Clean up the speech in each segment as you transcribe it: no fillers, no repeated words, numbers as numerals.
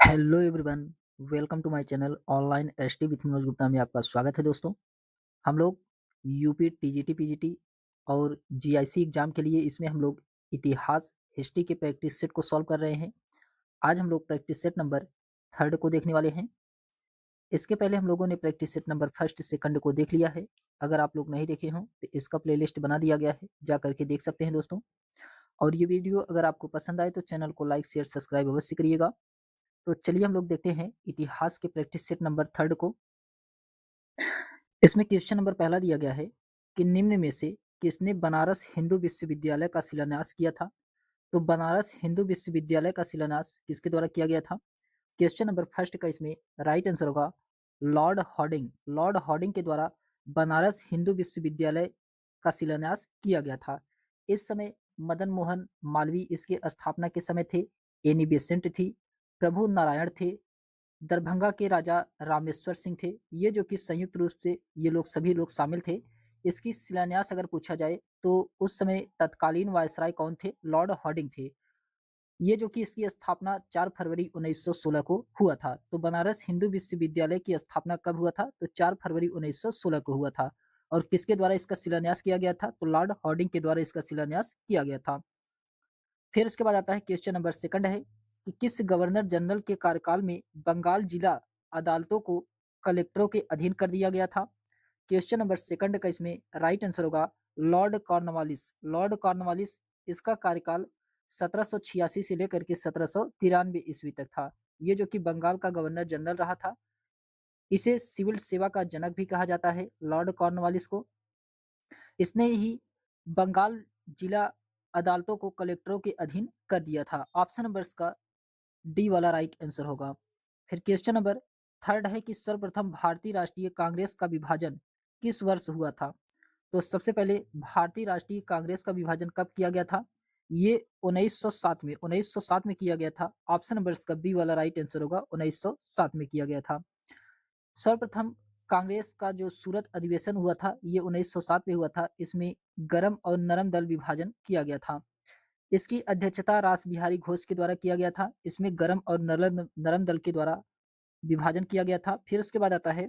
Hello everyone, welcome to my channel online ST with Manoj Gupta में आपका स्वागत है दोस्तों। हम लोग यूपी टीजीटी पीजीटी और जीआईसी एग्जाम के लिए इसमें हम लोग इतिहास हिस्ट्री के प्रैक्टिस सेट को सॉल्व कर रहे हैं। आज हम लोग प्रैक्टिस सेट नंबर थर्ड को देखने वाले हैं। इसके पहले हम लोगों ने practice set number first second को देख लिया है। अगर आप लोग नहीं देखे हों तो इसका प्लेलिस्ट बना दिया गया है, जा करके देख सकते हैं दोस्तों। और ये वीडियो अगर आपको पसंद आए तो चैनल को लाइक शेयर सब्सक्राइब अवश्य करिएगा। तो चलिए हम लोग देखते हैं इतिहास के प्रैक्टिस सेट नंबर थर्ड को। इसमें क्वेश्चन नंबर पहला दिया गया है कि निम्न में से किसने बनारस हिंदू विश्वविद्यालय का शिलान्यास किया था। तो बनारस हिंदू विश्वविद्यालय का शिलान्यास किसके द्वारा किया गया था। क्वेश्चन नंबर फर्स्ट का इसमें राइट आंसर होगा लॉर्ड हॉर्डिंग। लॉर्ड हॉर्डिंग के द्वारा बनारस हिंदू विश्वविद्यालय का शिलान्यास किया गया था। इस समय मदन मोहन मालवीय इसके स्थापना के समय थे। एनी बेसेंट थी, प्रभु नारायण थे, दरभंगा के राजा रामेश्वर सिंह थे। ये जो कि संयुक्त रूप से ये लोग सभी लोग शामिल थे। इसकी शिलान्यास अगर पूछा जाए तो उस समय तत्कालीन वायसराय कौन थे, लॉर्ड हॉर्डिंग थे। ये जो कि इसकी स्थापना 4 फरवरी 1916 को हुआ था। तो बनारस हिंदू विश्वविद्यालय की स्थापना कब हुआ था, तो 4 फरवरी 1916 को हुआ था। और किसके द्वारा इसका शिलान्यास किया गया था, तो लॉर्ड हॉर्डिंग के द्वारा इसका शिलान्यास किया गया था। फिर उसके बाद आता है क्वेश्चन नंबर सेकंड है कि किस गवर्नर जनरल के कार्यकाल में बंगाल जिला अदालतों को कलेक्टरों के अधीन कर दिया गया था। क्वेश्चन नंबर सेकंड का इसमें राइट आंसर होगा लॉर्ड कॉर्नवालिस। लॉर्ड कॉर्नवालिस इसका कार्यकाल 1786 से लेकर के 1793 ईस्वी तक था। ये जो कि बंगाल का गवर्नर जनरल रहा था। इसे सिविल सेवा का जनक भी कहा जाता है लॉर्ड कॉर्नवालिस को। इसने ही बंगाल जिला अदालतों को कलेक्टरों के अधीन कर दिया था। ऑप्शन नंबर इसका डी वाला राइट आंसर होगा। फिर क्वेश्चन नंबर थर्ड है कि सर्वप्रथम भारतीय राष्ट्रीय कांग्रेस का विभाजन किस वर्ष हुआ था। तो सबसे पहले भारतीय राष्ट्रीय कांग्रेस का विभाजन कब किया गया था, ये 1907 में किया गया था। ऑप्शन नंबर इसका बी वाला राइट आंसर होगा, 1907 में किया गया था। सर्वप्रथम कांग्रेस का जो सूरत अधिवेशन हुआ था ये 1907 में हुआ था। इसमें गरम और नरम दल विभाजन किया गया था। इसकी अध्यक्षता रास बिहारी घोष के द्वारा किया गया था। इसमें गरम और नरम नरम दल के द्वारा विभाजन किया गया था। फिर उसके बाद आता है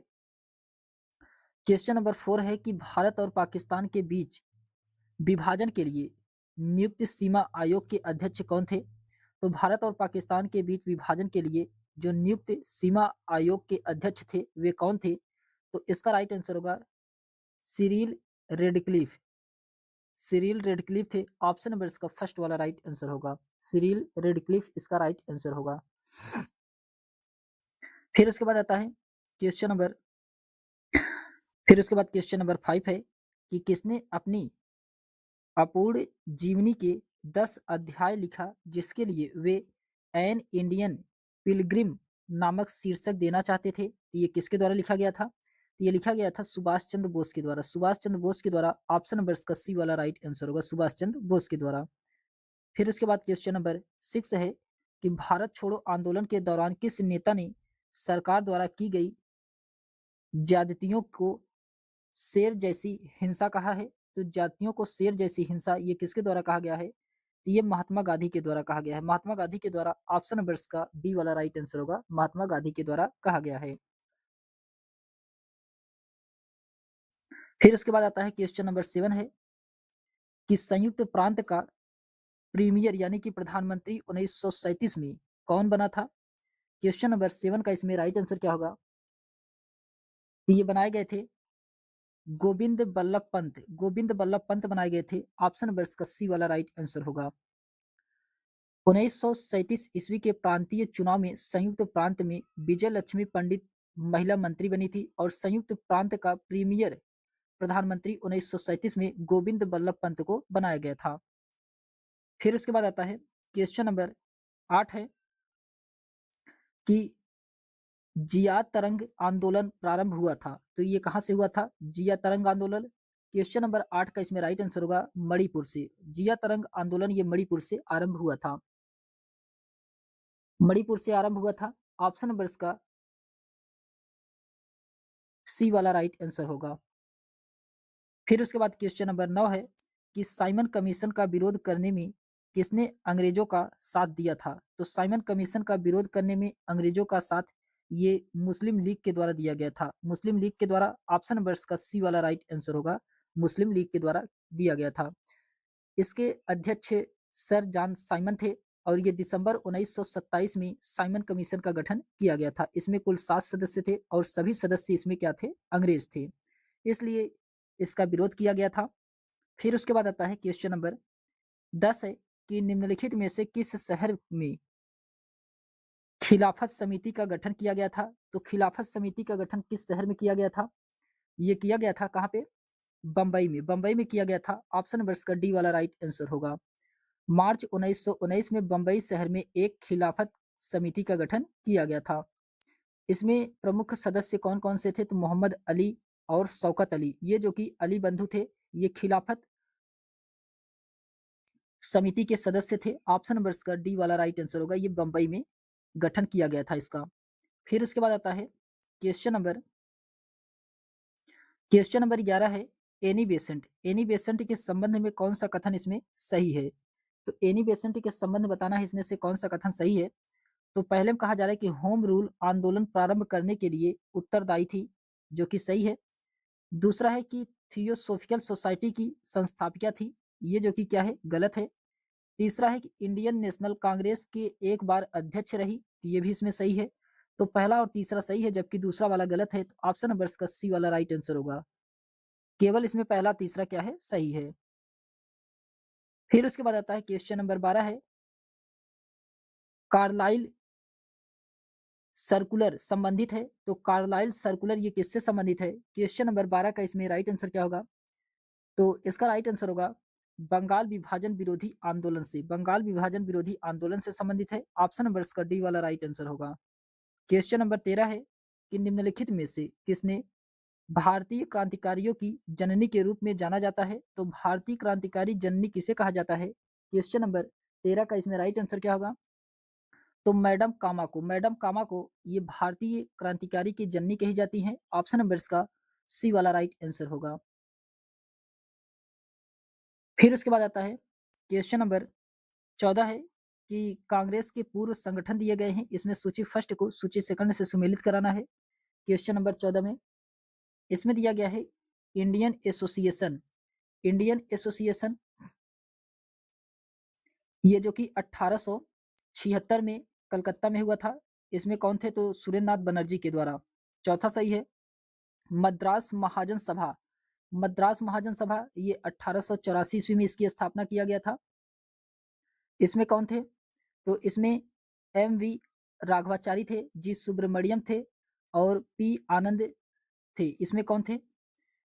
क्वेश्चन नंबर 4 है कि भारत और पाकिस्तान के बीच विभाजन के लिए नियुक्त सीमा आयोग के अध्यक्ष कौन थे। तो भारत और पाकिस्तान के बीच विभाजन के लिए जो नियुक्त सीमा आयोग के अध्यक्ष थे वे कौन थे। तो इसका राइट आंसर होगा सिरिल रेडक्लिफ। सिरिल रेडक्लिफ थे। ऑप्शन नंबर इसका फर्स्ट वाला राइट आंसर होगा, सिरिल रेडक्लिफ इसका राइट आंसर होगा। फिर उसके बाद आता है क्वेश्चन नंबर फिर उसके बाद क्वेश्चन नंबर 5 है कि किसने अपनी अपूर्ण जीवनी के 10 अध्याय लिखा जिसके लिए वे एन इंडियन पिलग्रिम नामक शीर्षक देना चाहते थे। तो ये किसके द्वारा लिखा गया था, तो ये लिखा गया था सुभाष चंद्र बोस के द्वारा। सुभाष चंद्र बोस के द्वारा। ऑप्शन नंबर इसका सी वाला राइट आंसर होगा, सुभाष चंद्र बोस के द्वारा। फिर उसके बाद क्वेश्चन नंबर 6 है कि भारत छोड़ो आंदोलन के दौरान किस नेता ने सरकार द्वारा की गई ज्यादतियों को शेर जैसी हिंसा कहा है। तो जातियों को शेर जैसी हिंसा ये किसके द्वारा कहा गया है, तो ये महात्मा गांधी के द्वारा कहा गया है। महात्मा गांधी के द्वारा। ऑप्शन नंबर का बी वाला राइट आंसर होगा, महात्मा गांधी के द्वारा कहा गया है। फिर उसके बाद आता है क्वेश्चन नंबर 7 है कि संयुक्त प्रांत का प्रीमियर यानी कि प्रधानमंत्री 1937 में कौन बना था। क्वेश्चन नंबर 7 का इसमें राइट आंसर क्या होगा, तो ये बनाए गए थे गोविंद बल्लभ पंत। गोविंद बल्लभ पंत बनाए गए थे। ऑप्शन नंबर का सी वाला राइट आंसर होगा। 1937 ईस्वी के प्रांतीय चुनाव में संयुक्त प्रांत में विजय लक्ष्मी पंडित महिला मंत्री बनी थी और संयुक्त प्रांत का प्रीमियर प्रधानमंत्री 1937 में गोविंद बल्लभ पंत को बनाया गया था। फिर उसके बाद आता है क्वेश्चन नंबर 8 है कि जिया तरंग आंदोलन प्रारंभ हुआ था। तो ये कहाँ से हुआ था, जिया तरंग आंदोलन। क्वेश्चन नंबर 8 का इसमें राइट आंसर होगा मणिपुर से। जिया तरंग आंदोलन ये मणिपुर से आरंभ हुआ था। मणिपुर से आरंभ हुआ था। ऑप्शन नंबर इसका सी वाला राइट आंसर होगा। फिर उसके बाद क्वेश्चन नंबर 9 है कि साइमन कमीशन का विरोध करने में किसने अंग्रेजों का साथ दिया था? तो साइमन कमीशन का विरोध करने में अंग्रेजों का साथ ये मुस्लिम लीग के द्वारा दिया गया था। मुस्लिम लीग के द्वारा ऑप्शन नंबर का सी वाला राइट आंसर होगा, मुस्लिम लीग के द्वारा दिया गया था। इसके अध्यक्ष सर जॉन साइमन थे और ये दिसंबर 1927 में साइमन कमीशन का गठन किया गया था। इसमें कुल 7 सदस्य थे और सभी सदस्य इसमें क्या थे? अंग्रेज थे। इसलिए इसका विरोध किया गया था। फिर उसके बाद आता है क्वेश्चन नंबर 10 है कि निम्नलिखित में से किस शहर में खिलाफत समिति का गठन किया गया था? तो खिलाफत समिति का गठन किस शहर में किया गया था? ये किया गया था कहाँ पे? बंबई में। बंबई में किया गया था। ऑप्शन नंबर का डी वाला राइट आंसर होगा। मार्च 1919 में बंबई शहर में एक खिलाफत समिति का गठन किया गया था। इसमें प्रमुख सदस्य कौन-कौन से थे? तो मोहम्मद अली और शौकत अली, ये जो कि अली बंधु थे, ये खिलाफत समिति के सदस्य थे। ऑप्शन नंबर का डी वाला राइट आंसर होगा। ये बंबई में गठन किया गया था इसका। फिर उसके बाद आता है क्वेश्चन नंबर क्वेश्चन नंबर 11 है एनी बेसेंट। एनी बेसेंट के संबंध में कौन सा कथन इसमें सही है? तो एनी बेसेंट के संबंध बताना है इसमें से कौन सा कथन सही है। तो पहले में कहा जा रहा है कि होम रूल आंदोलन प्रारंभ करने के लिए उत्तरदायी थी, जो कि सही है। दूसरा है कि थियोसोफिकल सोसाइटी की संस्थापिका थी, ये जो कि क्या है? गलत है। तीसरा है कि इंडियन नेशनल कांग्रेस के एक बार अध्यक्ष रही, तो ये भी इसमें सही है। तो पहला और तीसरा सही है जबकि दूसरा वाला गलत है। तो ऑप्शन नंबर का सी वाला राइट आंसर होगा। केवल इसमें पहला तीसरा क्या है? सही है। फिर उसके बाद आता है क्वेश्चन नंबर 12 है कार्लाइल सर्कुलर संबंधित है। तो कार्लाइल सर्कुलर ये किससे संबंधित है? क्वेश्चन नंबर 12 का इसमें राइट आंसर क्या होगा? तो इसका राइट आंसर होगा बंगाल विभाजन विरोधी आंदोलन से। बंगाल विभाजन विरोधी आंदोलन से संबंधित है। ऑप्शन नंबर इसका डी वाला राइट आंसर होगा। क्वेश्चन नंबर 13 है कि निम्नलिखित में से किसने भारतीय क्रांतिकारियों की जननी के रूप में जाना जाता है? तो भारतीय क्रांतिकारी जननी किसे कहा जाता है? क्वेश्चन नंबर 13 का इसमें राइट आंसर क्या होगा? तो मैडम कामा को। मैडम कामा को ये भारतीय क्रांतिकारी की जननी कही जाती हैं। ऑप्शन नंबर इसका सी वाला राइट आंसर होगा। फिर उसके बाद आता है क्वेश्चन नंबर 14 है कि कांग्रेस के पूर्व संगठन दिए गए हैं। इसमें सूची फर्स्ट को सूची सेकंड से सुमेलित कराना है। क्वेश्चन नंबर 14 में इसमें दिया गया है इंडियन एसोसिएशन। इंडियन एसोसिएशन ये जो कि 1876 में कलकत्ता में हुआ था। इसमें कौन थे? तो सुरेंद्र नाथ बनर्जी के द्वारा। चौथा सही है। मद्रास महाजन सभा। मद्रास महाजन सभा ये 1884 ईस्वी में इसकी स्थापना किया गया था। इसमें कौन थे? तो इसमें एम वी राघवाचारी थे, जी सुब्रमण्यम थे और पी आनंद थे। इसमें कौन थे?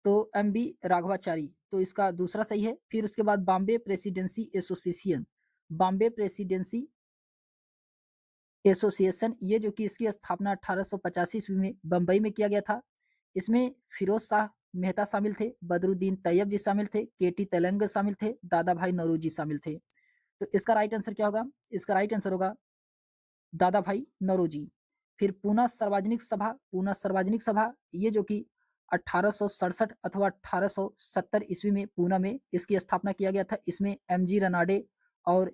तो एम बी राघवाचारी, तो इसका दूसरा सही है। फिर उसके बाद Bombay presidency association. Bombay presidency association ये जो कि इसकी स्थापना 1885 ईस्वी में बंबई में किया गया था। इसमें फिरोज शाह मेहता शामिल थे, बदरुद्दीन तैयब जी शामिल थे, केटी तेलंग शामिल थे, दादा भाई नौरोजी शामिल थे। तो इसका राइट आंसर क्या होगा? इसका राइट आंसर होगा दादा भाई नौरोजी। फिर पूना सार्वजनिक सभा। पूना सार्वजनिक सभा ये जो कि 1867 अथवा 1870 ईस्वी में पूना में इसकी स्थापना किया गया था। इसमें एम जी रनाडे और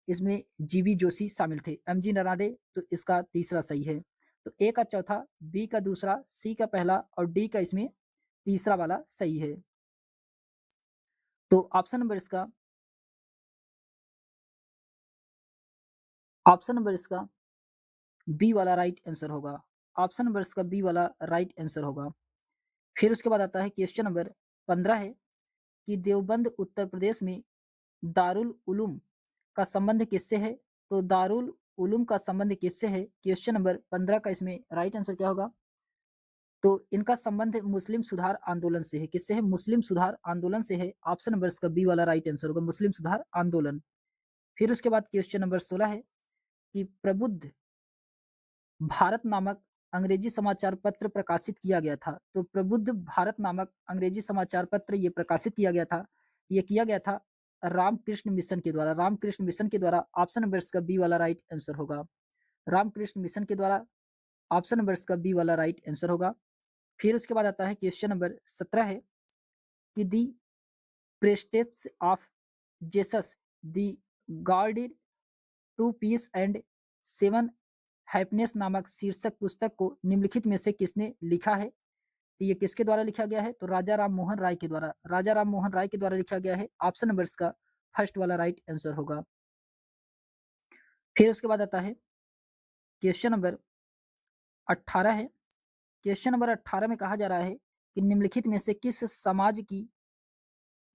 इसमें जीबी जोशी शामिल थे। एम जी रनाडे, तो इसका तीसरा सही है। तो ए का चौथा, बी का दूसरा, सी का पहला और डी का इसमें तीसरा वाला सही है। तो ऑप्शन नंबर इसका बी वाला राइट आंसर होगा। ऑप्शन नंबर इसका बी वाला राइट आंसर होगा। फिर उसके बाद आता है क्वेश्चन नंबर 15 है कि देवबंद उत्तर प्रदेश में दारुल उलूम का संबंध किससे है? तो दारुल उलूम का संबंध किससे है? क्वेश्चन नंबर 15 का इसमें राइट आंसर क्या होगा? तो इनका संबंध मुस्लिम सुधार आंदोलन से है। किससे है? मुस्लिम सुधार आंदोलन से है। ऑप्शन नंबर इसका बी वाला राइट आंसर होगा, मुस्लिम सुधार आंदोलन। फिर उसके बाद क्वेश्चन नंबर 16 है कि प्रबुद्ध भारत नामक अंग्रेजी समाचार पत्र प्रकाशित किया गया था। तो प्रबुद्ध भारत नामक अंग्रेजी समाचार पत्र ये प्रकाशित किया गया था। ये किया गया था रामकृष्ण मिशन के द्वारा। रामकृष्ण मिशन के द्वारा। ऑप्शन नंबर इसका बी वाला राइट आंसर होगा। रामकृष्ण मिशन के द्वारा। ऑप्शन नंबर इसका बी वाला राइट आंसर होगा। फिर उसके बाद आता है क्वेश्चन नंबर 17 है कि the precepts of Jesus the guide to peace and seven happiness नामक शीर्षक पुस्तक को निम्नलिखित में से किसने लिखा है? तो ये किसके द्वारा लिखा गया है? तो राजा राम मोहन राय के द्वारा, राजा राम मोहन राय के द्वारा लिखा गया है। ऑप्शन नंबर इसका फर्स्ट वाला राइट आंसर होगा। फिर उसके बाद आता है क्वेश्चन नंबर 18 है। क्वेश्चन नंबर 18 में कहा जा रहा है कि निम्नलिखित में से किस समाज की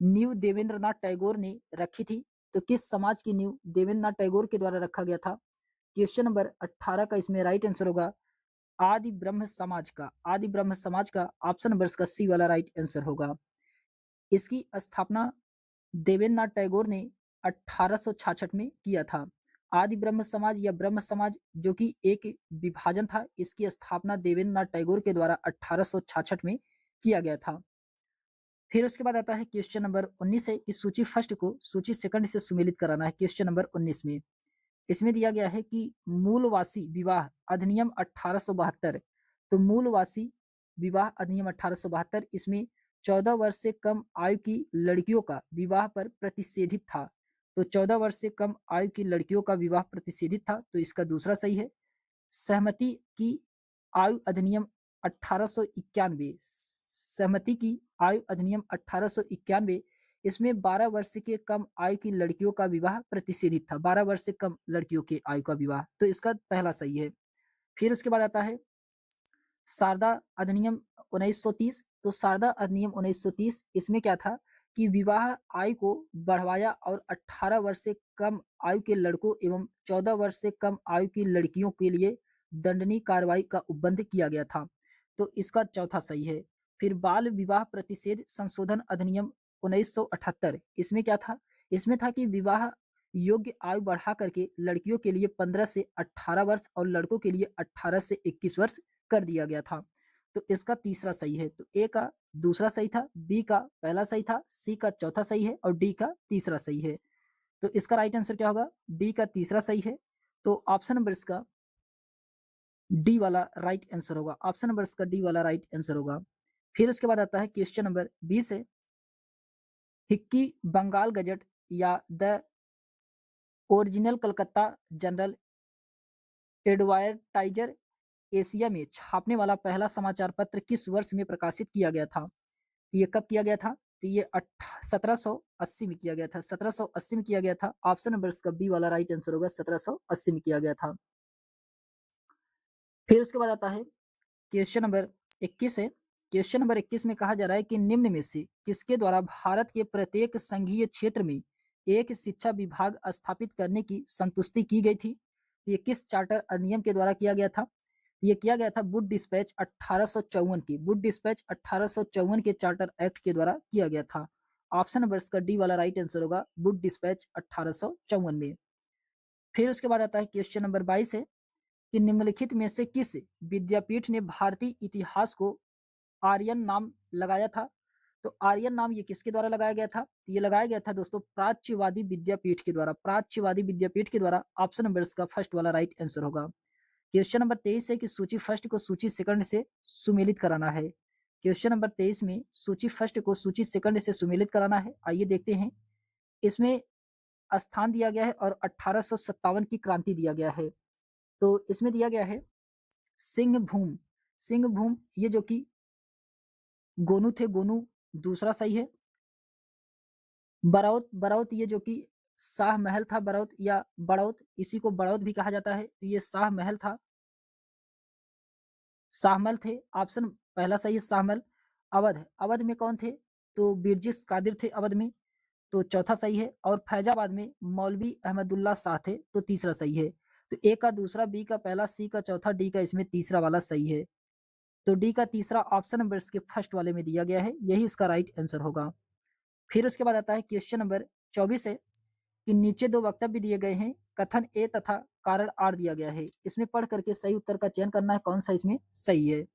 नींव देवेंद्रनाथ टैगोर ने रखी थी? तो किस समाज की नींव देवेंद्रनाथ टैगोर के द्वारा रखा गया था? क्वेश्चन नंबर 18 का इसमें राइट आंसर होगा आदि ब्रह्म समाज का, आदि ब्रह्म समाज का। ऑप्शन नंबर इसका सी वाला राइट आंसर होगा। इसकी स्थापना देवेंद्रनाथ टैगोर ने 1866 में किया था। आदि ब्रह्म समाज या ब्रह्म समाज जो कि एक विभाजन था, इसकी स्थापना देवेंद्रनाथ टैगोर के द्वारा 1866 में किया गया था। फिर उसके बाद आता है क्वेश्चन नंबर 19 है कि सूची फर्स्ट को सूची सेकंड से सुमेलित कराना है। क्वेश्चन नंबर 19 में इसमें दिया गया है कि मूलवासी विवाह अधिनियम 1872। तो मूलवासी विवाह अधिनियम 1872 इसमें 14 वर्ष से कम आयु की लड़कियों का विवाह पर प्रतिषेधित था। तो 14 वर्ष से कम आयु की लड़कियों का विवाह प्रतिषेधित था, तो इसका दूसरा सही है। सहमति की आयु अधिनियम 1891, सहमति की आयु अधिनियम 1891 इसमें 12 वर्ष के कम आयु की लड़कियों का विवाह प्रतिषेधित था। 12 वर्ष से कम लड़कियों के आयु का विवाह, तो इसका पहला सही है। फिर उसके बाद आता है शारदा अधिनियम 1930। तो शारदा अधिनियम 1930 इसमें क्या था कि विवाह आयु को बढ़वाया और 18 वर्ष से कम आयु के लड़कों एवं 14 वर्ष से कम आयु की लड़कियों के लिए दंडनीय कार्रवाई का उपबंध किया गया था। तो इसका चौथा सही है। फिर बाल विवाह प्रतिषेध संशोधन अधिनियम 1978 इसमें क्या था? इसमें था कि विवाह योग्य आयु बढ़ा करके लड़कियों के लिए 15 से 18 वर्ष और लड़कों के लिए 18 से 21 वर्ष कर दिया गया था। तो इसका तीसरा सही है। तो ए का दूसरा सही था, बी का पहला सही था, सी का चौथा सही है और डी का तीसरा सही है। तो इसका राइट आंसर क्या होगा? डी का तीसरा सही है। तो ऑप्शन नंबर इसका डी वाला राइट आंसर होगा। ऑप्शन नंबर इसका डी वाला राइट आंसर होगा। फिर उसके बाद आता है क्वेश्चन नंबर 20 है। हिक्की बंगाल गजट या the original Calcutta general advertiser Asia में छापने वाला पहला समाचार पत्र किस वर्ष में प्रकाशित किया गया था? ये कब किया गया था? तो ये 1780 में किया गया था। 1780 में किया गया था। ऑप्शन नंबर इसका बी वाला राइट आंसर होगा। 1780 में किया गया था। फिर उसके बाद आता है क्वेश्चन नंबर 21 है। क्वेश्चन नंबर 21 में कहा जा रहा है कि निम्न में से किसके द्वारा भारत के प्रत्येक संघीय क्षेत्र में एक शिक्षा विभाग स्थापित करने की संतुष्टि की गई थी? ये किस चार्टर अधिनियम के द्वारा किया गया था? ये किया गया था वुड डिस्पैच 1854 की, वुड डिस्पैच 1854 के चार्टर एक्ट के द्वारा किया गया था। ऑप्शन नंबर इसका डी वाला राइट आंसर होगा, वुड डिस्पैच 1854 में। फिर उसके बाद आता है क्वेश्चन नंबर 22 है कि निम्नलिखित में से किस विद्यापीठ ने भारतीय इतिहास को आर्यन नाम लगाया था? तो आर्यन नाम ये किसके द्वारा लगाया गया था? तो ये लगाया गया था दोस्तों प्राच्यवादी विद्यापीठ के द्वारा, प्राच्यवादी विद्यापीठ के द्वारा। ऑप्शन नंबर इसका फर्स्ट वाला राइट आंसर होगा। क्वेश्चन नंबर 23 है कि सूची फर्स्ट को सूची सेकंड से सुमेलित कराना है। क्वेश्चन नंबर 23 में सूची फर्स्ट को सूची सेकंड से सुमेलित कराना है। आइए देखते हैं। इसमें स्थान दिया गया है और 1857 की क्रांति दिया गया है। तो इसमें दिया गया है सिंहभूम, सिंहभूम ये जो कि गोनू थे, गोनू दूसरा सही है। बरौत, बरौत ये जो कि शाह महल था, बरौत या बड़ौत, इसी को बड़ौत भी कहा जाता है। तो ये शाह महल था, शाहमल थे। ऑप्शन पहला सही है शाहमल। अवध, अवध में कौन थे? तो बिरजिस कादिर थे अवध में, तो चौथा सही है। और फैजाबाद में मौलवी अहमदुल्ला शाह थे, तो तीसरा सही है। तो ए का दूसरा, बी का पहला, सी का चौथा, डी का इसमें तीसरा वाला सही है। तो डी का तीसरा ऑप्शन नंबर इसके फर्स्ट वाले में दिया गया है, यही इसका राइट आंसर होगा। फिर उसके बाद आता है क्वेश्चन नंबर 24 है कि नीचे दो वक्तव्य दिए गए हैं, कथन ए तथा कारण आर दिया गया है। इसमें पढ़ करके सही उत्तर का चयन करना है, कौन सा इसमें सही है।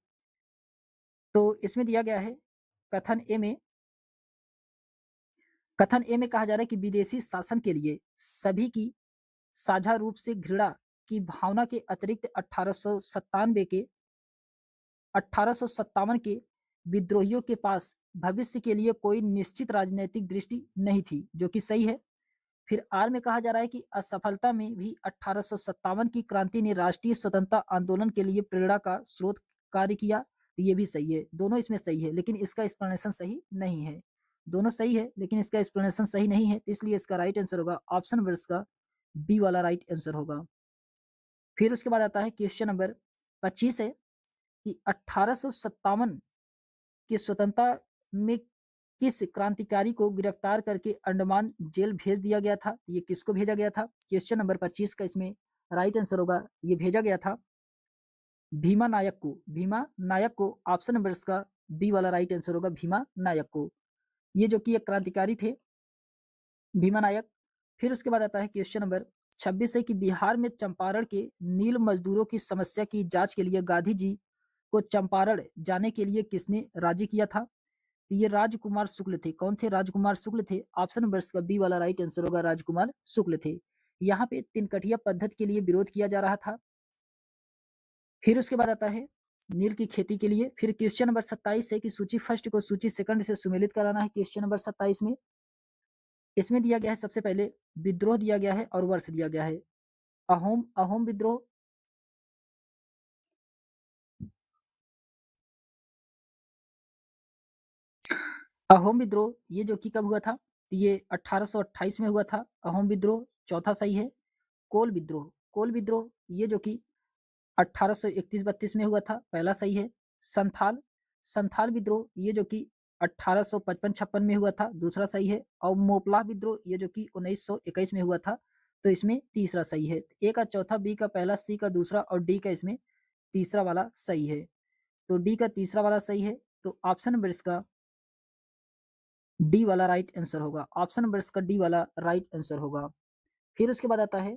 तो इसमें दिया गया है कथन ए में, कथन ए में कहा जा रहा है कि विदेशी शासन के लिए सभी की साझा रूप से घृणा की भावना के अतिरिक्त 1857 के विद्रोहियों के पास भविष्य के लिए कोई निश्चित राजनीतिक दृष्टि नहीं थी, जो कि सही है। फिर आर में कहा जा रहा है कि असफलता में भी 1857 की क्रांति ने राष्ट्रीय स्वतंत्रता आंदोलन के लिए प्रेरणा का स्रोत कार्य किया। तो ये भी सही है, दोनों इसमें सही है, लेकिन इसका एक्सप्लेनेशन सही नहीं है। दोनों सही है लेकिन इसका एक्सप्लेनेशन सही नहीं है, तो इसलिए इसका राइट आंसर होगा ऑप्शन वर्ष का बी वाला राइट आंसर होगा। फिर उसके बाद आता है क्वेश्चन नंबर 25 है कि 1857 की स्वतंत्रता में किस क्रांतिकारी को गिरफ्तार करके अंडमान जेल भेज दिया गया था? ये किसको भेजा गया था? क्वेश्चन नंबर 25 का इसमें राइट आंसर होगा, ये भेजा गया था भीमा नायक को। भीमा नायक को ऑप्शन नंबर इसका बी वाला राइट आंसर होगा, भीमा नायक को। ये जो कि एक क्रांतिकारी थे, भीमा नायक। फिर उसके बाद आता है क्वेश्चन नंबर 26 है कि बिहार में चंपारण के नील मजदूरों की समस्या की जांच के लिए गांधी जी को चंपारण जाने के लिए किसने राजी किया था? तो ये राजकुमार शुक्ल थे। कौन थे? राजकुमार शुक्ल थे। ऑप्शन नंबर इसका बी वाला राइट आंसर होगा, राजकुमार शुक्ल थे। यहाँ पे तिनकठिया पद्धति के लिए विरोध किया जा रहा था। फिर उसके बाद आता है नील की खेती के लिए। फिर क्वेश्चन नंबर 27 है कि सूची फर्स्ट को सूची सेकंड से सुमेलित कराना है। क्वेश्चन नंबर 27 में इसमें दिया गया है सबसे पहले विद्रोह दिया गया है और वर्ष दिया गया है। अहोम अहोम विद्रोह, अहोम विद्रोह ये जो कि कब हुआ था? तो ये 1828 में हुआ था अहोम विद्रोह, चौथा सही है। कोल विद्रोह, कोल विद्रोह ये जो कि 1831-32 में हुआ था, पहला सही है। संथाल, संथाल विद्रोह ये जो कि 1855-56 में हुआ था, दूसरा सही है। और मोपला विद्रोह ये जो कि 1921 में हुआ था, तो इसमें तीसरा सही है। ए का चौथा, बी का पहला, सी का दूसरा और डी का इसमें तीसरा वाला सही है। तो डी का तीसरा वाला सही है, तो ऑप्शन नंबर इसका डी वाला राइट आंसर होगा। ऑप्शन नंबर इसका डी वाला राइट आंसर होगा। फिर उसके बाद आता है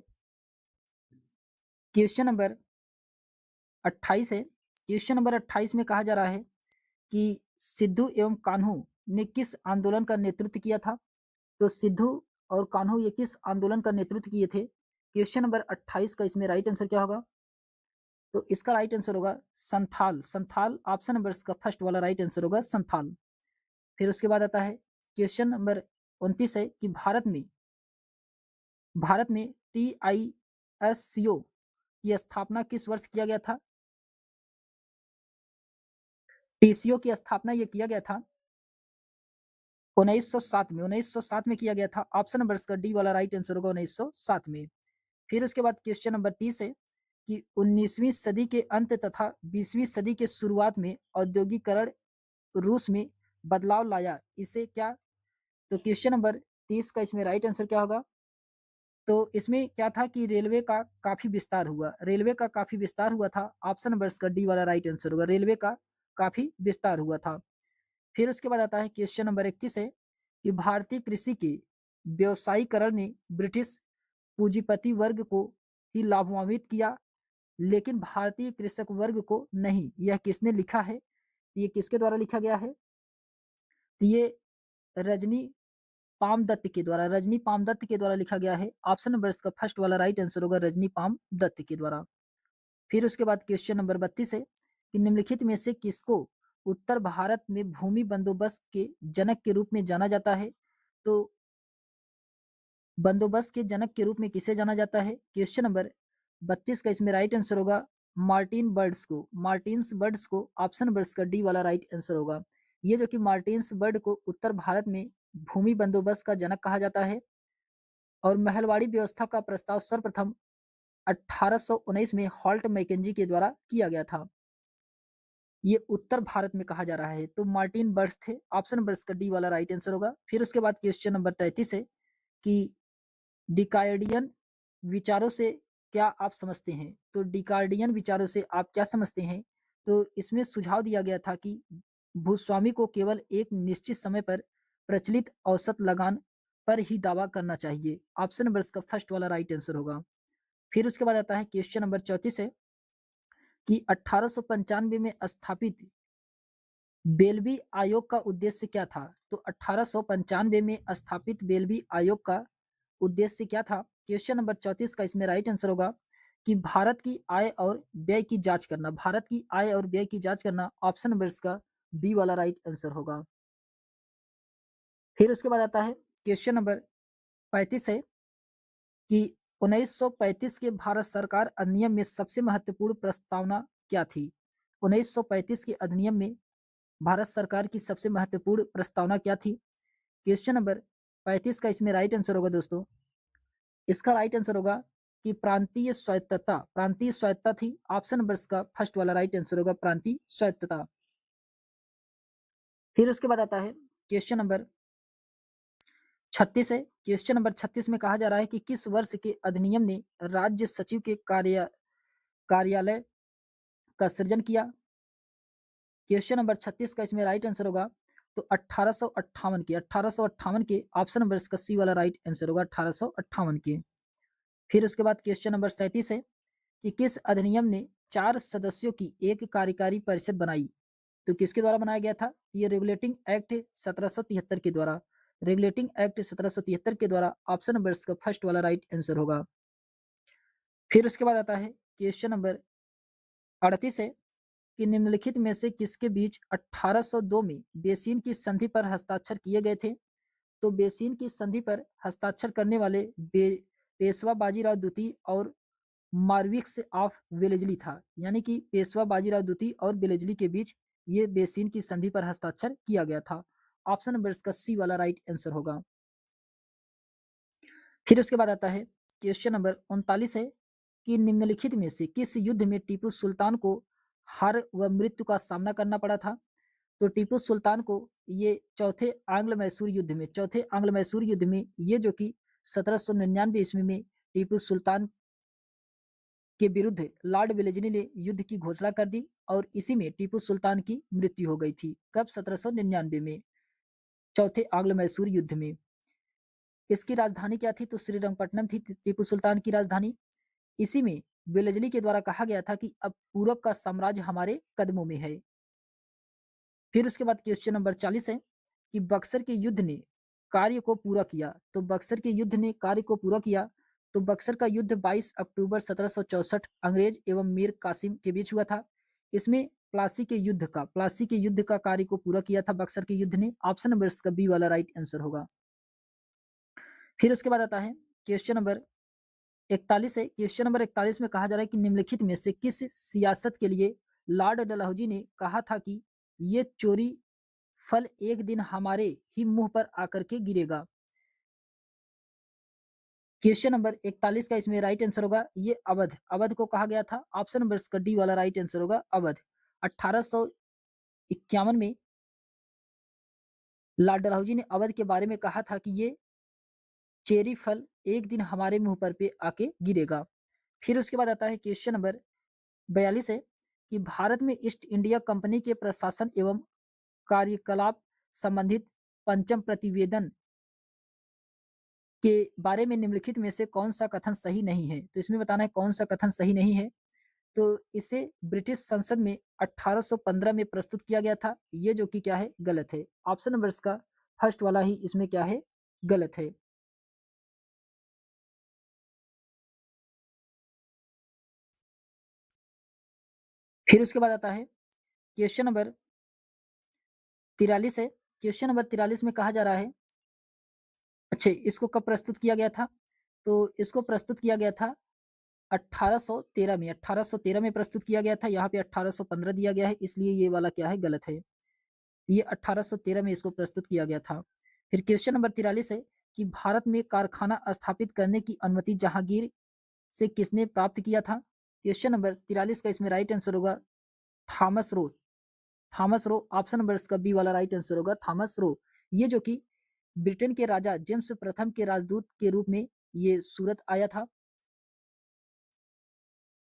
क्वेश्चन नंबर 28 है। क्वेश्चन नंबर 28 में कहा जा रहा है कि सिद्धू एवं कान्हू ने किस आंदोलन का नेतृत्व किया था? तो सिद्धू और कान्हू ये किस आंदोलन का नेतृत्व किए थे? क्वेश्चन नंबर 28 का इसमें राइट आंसर क्या होगा? तो इसका राइट आंसर होगा संथाल। संथाल ऑप्शन नंबर इसका फर्स्ट वाला राइट आंसर होगा, संथाल। फिर उसके बाद आता है क्वेश्चन नंबर 29 है कि भारत में TISCO की स्थापना किस वर्ष किया गया था? TCO की स्थापना ये किया गया था 1907 में। 1907 में किया गया था। ऑप्शन नंबर इसका डी वाला राइट आंसर होगा, 1907 में। फिर उसके बाद क्वेश्चन नंबर 30 है कि 19वीं सदी के अंत तथा 20वीं सदी के शुरुआत में औद्योगिकरण रूस में बदलाव लाया, इसे क्या? तो क्वेश्चन नंबर 30 का इसमें राइट आंसर क्या होगा? तो इसमें क्या था कि रेलवे का काफी विस्तार हुआ, रेलवे का काफी विस्तार हुआ था। ऑप्शन नंबर इसका डी वाला राइट आंसर होगा, रेलवे का काफी विस्तार हुआ था। फिर उसके बाद आता है क्वेश्चन नंबर 31 है कि भारतीय कृषि के व्यवसायीकरण ने ब्रिटिश पूंजीपति वर्ग को ही लाभान्वित किया, लेकिन भारतीय कृषक वर्ग को नहीं। यह किसने लिखा है? ये किसके द्वारा लिखा गया है? तो ये रजनी पामदत्त के द्वारा, रजनी पामदत्त के द्वारा लिखा गया है। ऑप्शन नंबर इसका फर्स्ट वाला राइट आंसर होगा, रजनी पामदत्त के द्वारा। फिर उसके बाद क्वेश्चन नंबर 32 है कि निम्नलिखित में से किसको उत्तर भारत में भूमि बंदोबस्त के जनक के रूप में जाना जाता है? तो बंदोबस्त के जनक के रूप में किसे जाना जाता है? क्वेश्चन नंबर 32 का इसमें राइट आंसर होगा मार्टिन बर्ड्स को, मार्टिन्स बर्ड्स को। ऑप्शन नंबर इसका डी वाला राइट आंसर होगा। ये जो कि मार्टिन्स बर्ड को उत्तर भारत में भूमि बंदोबस्त का जनक कहा जाता है। और महलवाड़ी व्यवस्था का प्रस्ताव सर्वप्रथम 1819 में हॉल्ट मैकेंजी के द्वारा किया गया था। ये उत्तर भारत में कहा जा रहा है, तो मार्टिन बर्ड्स थे। ऑप्शन नंबर इसका डी वाला राइट आंसर होगा। फिर उसके बाद क्वेश्चन नंबर 33 है कि डिकार्डियन विचारों से क्या आप समझते हैं? तो डिकार्डियन विचारों से आप क्या समझते हैं? तो इसमें सुझाव दिया गया था कि भूस्वामी को केवल एक निश्चित समय पर प्रचलित औसत लगान पर ही दावा करना चाहिए। ऑप्शन नंबर इसका फर्स्ट वाला राइट आंसर होगा। फिर उसके बाद आता है क्वेश्चन नंबर 34 है कि 1895 में स्थापित बेल्वी आयोग का उद्देश्य क्या था? तो 1895 में स्थापित बेल्वी आयोग का उद्देश्य क्या था? क्वेश्चन नंबर 34 का इसमें राइट आंसर होगा कि भारत की आय और व्यय की जांच करना, भारत की आय और व्यय की जांच करना। ऑप्शन नंबर इसका बी वाला राइट आंसर होगा। फिर उसके बाद आता है क्वेश्चन नंबर 35 है कि 1935 के भारत सरकार अधिनियम में सबसे महत्वपूर्ण प्रस्तावना क्या थी? 1935 के अधिनियम में भारत सरकार की सबसे महत्वपूर्ण प्रस्तावना क्या थी? क्वेश्चन नंबर 35 का इसमें राइट आंसर होगा दोस्तों। इसका राइट आंसर होगा कि प्रांतीय स्वायत्तता थी। ऑप्शन नंबर इसका फर्स्ट वाला राइट आंसर होगा, प्रांतीय स्वायत्तता। फिर उसके बाद आता है क्वेश्चन नंबर 36 है। क्वेश्चन नंबर 36 में कहा जा रहा है कि किस वर्ष के अधिनियम ने राज्य सचिव के कार्यालय का सृजन किया? क्वेश्चन नंबर 36 का इसमें राइट आंसर होगा तो 1858 के ऑप्शन नंबर इसका सी वाला राइट आंसर होगा, 1858 के। फिर उसके बाद क्वेश्चन नंबर 37 है कि किस अधिनियम ने 4 सदस्यों की एक कार्यकारी परिषद बनाई? तो किसके द्वारा बनाया गया था? ये रेगुलेटिंग एक्ट 1773 के द्वारा। रेगुलेटिंग एक्ट 1773 के द्वारा ऑप्शन नंबर इसका फर्स्ट वाला राइट आंसर होगा। फिर उसके बाद आता है क्वेश्चन नंबर 38 है कि निम्नलिखित में से किसके बीच 1802 में बेसिन की संधि पर हस्ताक्षर किए गए थे? तो बेसिन की संधि पर हस्ताक्षर करने वाले पेशवा बाजीराव द्वितीय और मार्विक्स ऑफ वेलेजली था। यानी कि पेशवा बाजीराव द्वितीय और वेलेजली के बीच ये बेसिन की संधि पर हस्ताक्षर किया गया था। ऑप्शन नंबर इसका सी वाला राइट आंसर होगा। फिर उसके बाद आता है क्वेश्चन नंबर 39 है कि निम्नलिखित में से किस युद्ध में टीपू सुल्तान को हार व मृत्यु का सामना करना पड़ा था? तो टीपू सुल्तान को ये चौथे आंग्ल मैसूर युद्ध में ये जो कि 1799 ईस्वी में टीपू सुल्तान के विरुद्ध लॉर्ड वेलेजली ने युद्ध की घोषणा कर दी और इसी में टीपू सुल्तान की मृत्यु हो गई थी। कब? 1799 में, चौथे आंग्ल मैसूर युद्ध में। इसकी राजधानी क्या थी? तो श्रीरंगपट्टनम थी टीपू सुल्तान की राजधानी। इसी में वेलेजली के द्वारा कहा गया था कि अब पूरब का साम्राज्य हमारे कदमों में है। फिर उसके बाद क्वेश्चन नंबर 40 है कि बक्सर के युद्ध ने कार्य को पूरा किया। तो बक्सर के युद्ध ने कार्य को पूरा किया। तो बक्सर का युद्ध 22 अक्टूबर 1764 अंग्रेज एवं मीर कासिम के बीच हुआ था। इसमें प्लासी के युद्ध का कार्य को पूरा किया था बक्सर के युद्ध ने। ऑप्शन नंबर इसका बी वाला राइट आंसर होगा। फिर उसके बाद आता है क्वेश्चन नंबर 41 है। क्वेश्चन नंबर 41 में कहा जा रहा है कि निम्नलिखित में से किस सियासत के लिए लॉर्ड डलहौजी ने कहा था कि ये चोरी फल एक दिन हमारे ही मुंह पर आकर के गिरेगा? क्वेश्चन नंबर 41 का इसमें राइट आंसर होगा ये अवध को कहा गया था। ऑप्शन नंबर इसका डी वाला राइट आंसर होगा, अवध। 1851 में लॉर्ड डलहौजी ने अवध के बारे में कहा था कि ये चेरी फल एक दिन हमारे मुंह पर पे आके गिरेगा। फिर उसके बाद आता है क्वेश्चन नंबर 42 है कि भारत में ईस्ट इंडिया कंपनी के प्रशासन एवं कार्यकलाप संबंधित पंचम प्रतिवेदन के बारे में निम्नलिखित में से कौन सा कथन सही नहीं है? तो इसमें बताना है कौन सा कथन सही नहीं है। तो इसे ब्रिटिश संसद में 1815 में प्रस्तुत किया गया था। ये जो कि क्या है? गलत है। ऑप्शन नंबर इसका फर्स्ट वाला ही इसमें क्या है? गलत है। फिर उसके बाद आता है क्वेश्चन नंबर 43 है। क्वेश्चन नंबर 43 में कहा जा रहा है, अच्छा इसको कब प्रस्तुत किया गया था? तो इसको प्रस्तुत किया गया था 1813 में। 1813 में प्रस्तुत किया गया था। यहाँ पे 1815 दिया गया है, इसलिए ये वाला क्या है? गलत है। ये 1813 में इसको प्रस्तुत किया गया था। फिर क्वेश्चन नंबर 43 है कि भारत में कारखाना स्थापित करने की अनुमति जहांगीर से किसने प्राप्त किया था? क्वेश्चन नंबर 43 का इसमें राइट आंसर होगा Thomas Roe. Thomas Roe, option number इसका बी वाला राइट आंसर होगा, थॉमस रो। ये जो कि ब्रिटेन के राजा जेम्स प्रथम के राजदूत के रूप में ये सूरत आया था।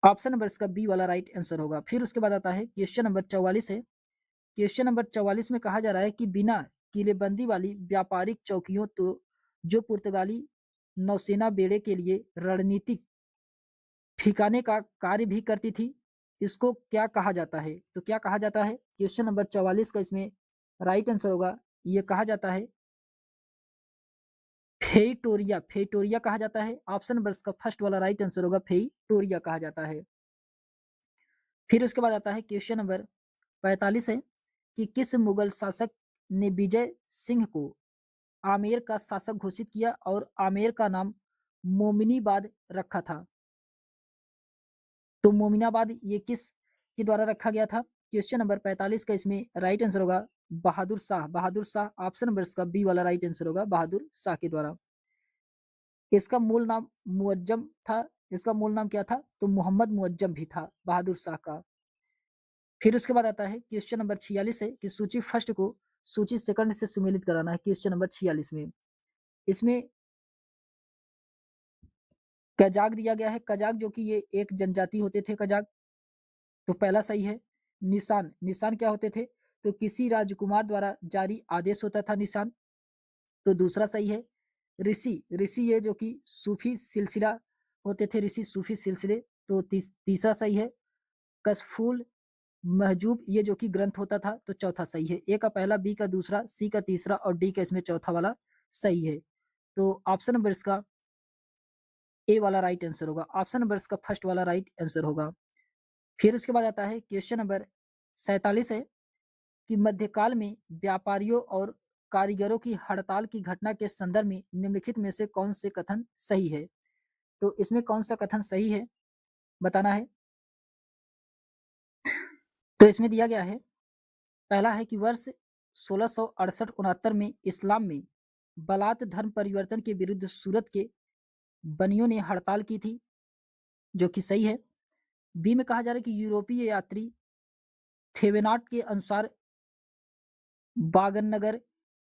ऑप्शन नंबर इसका बी वाला राइट आंसर होगा। फिर उसके बाद आता है क्वेश्चन नंबर 44 है। क्वेश्चन नंबर 44 में कहा जा रहा है कि बिना किलेबंदी वाली व्यापारिक चौकियों तो जो पुर्तगाली नौसेना बेड़े के लिए रणनीतिक ठिकाने का कार्य भी करती थी, इसको क्या कहा जाता है? तो क्या कहा जाता है? क्वेश्चन नंबर 44 का इसमें राइट आंसर होगा, ये कहा जाता है फेइटोरिया। फेइटोरिया कहा जाता है। ऑप्शन नंबर इसका फर्स्ट वाला राइट आंसर होगा, फेइटोरिया कहा जाता है। फिर उसके बाद आता है क्वेश्चन नंबर 45 है कि किस मुगल शासक ने विजय सिंह को आमेर का शासक घोषित किया और आमेर का नाम मोमिनीबाद रखा था। तो मोमिनाबाद ये किस के द्वारा रखा गया था? क्वेश्चन नंबर 45 का इसमें राइट आंसर होगा बहादुर शाह। बहादुर शाह ऑप्शन नंबर इसका बी वाला राइट आंसर होगा बहादुर शाह के द्वारा। इसका मूल नाम मुअज्जम था। इसका मूल नाम क्या था? तो मोहम्मद मुअज्जम भी था बहादुर शाह का। फिर उसके बाद आता है क्वेश्चन नंबर 46 है कि सूची फर्स्ट को सूची सेकंड से सुमेलित कराना है। क्वेश्चन नंबर 46 में इसमें कजाक दिया गया है। कजाक जो कि ये एक जनजाति होते थे कजाक। तो पहला सही है। निशान, निशान क्या होते थे? तो किसी राजकुमार द्वारा जारी आदेश होता था निशान। तो दूसरा सही है। ऋषि, ऋषि ये जो कि सूफी सिलसिला होते थे, ऋषि सूफी सिलसिले। तो तीसरा सही है। कसफुल महजूब ये जो कि ग्रंथ होता था। तो चौथा सही है। ए का पहला, बी का दूसरा, सी का तीसरा और डी का इसमें चौथा वाला सही है। तो ऑप्शन नंबर इसका ए वाला राइट आंसर होगा। ऑप्शन नंबर इसका फर्स्ट वाला राइट आंसर होगा। फिर उसके बाद आता है क्वेश्चन नंबर 47 है कि मध्यकाल में व्यापारियों और कारीगरों की हड़ताल की घटना के संदर्भ में निम्नलिखित में से कौन से कथन सही है? तो इसमें कौन सा कथन सही है बताना है। तो इसमें दिया गया है, पहला है कि वर्ष 1668-69 में इस्लाम में बलात धर्म परिवर्तन के विरुद्ध सूरत के बनियों ने हड़ताल की थी, जो कि सही है। बी में कहा जा रहा है कि यूरोपीय यात्री थेवेनाट के अनुसार बागनगर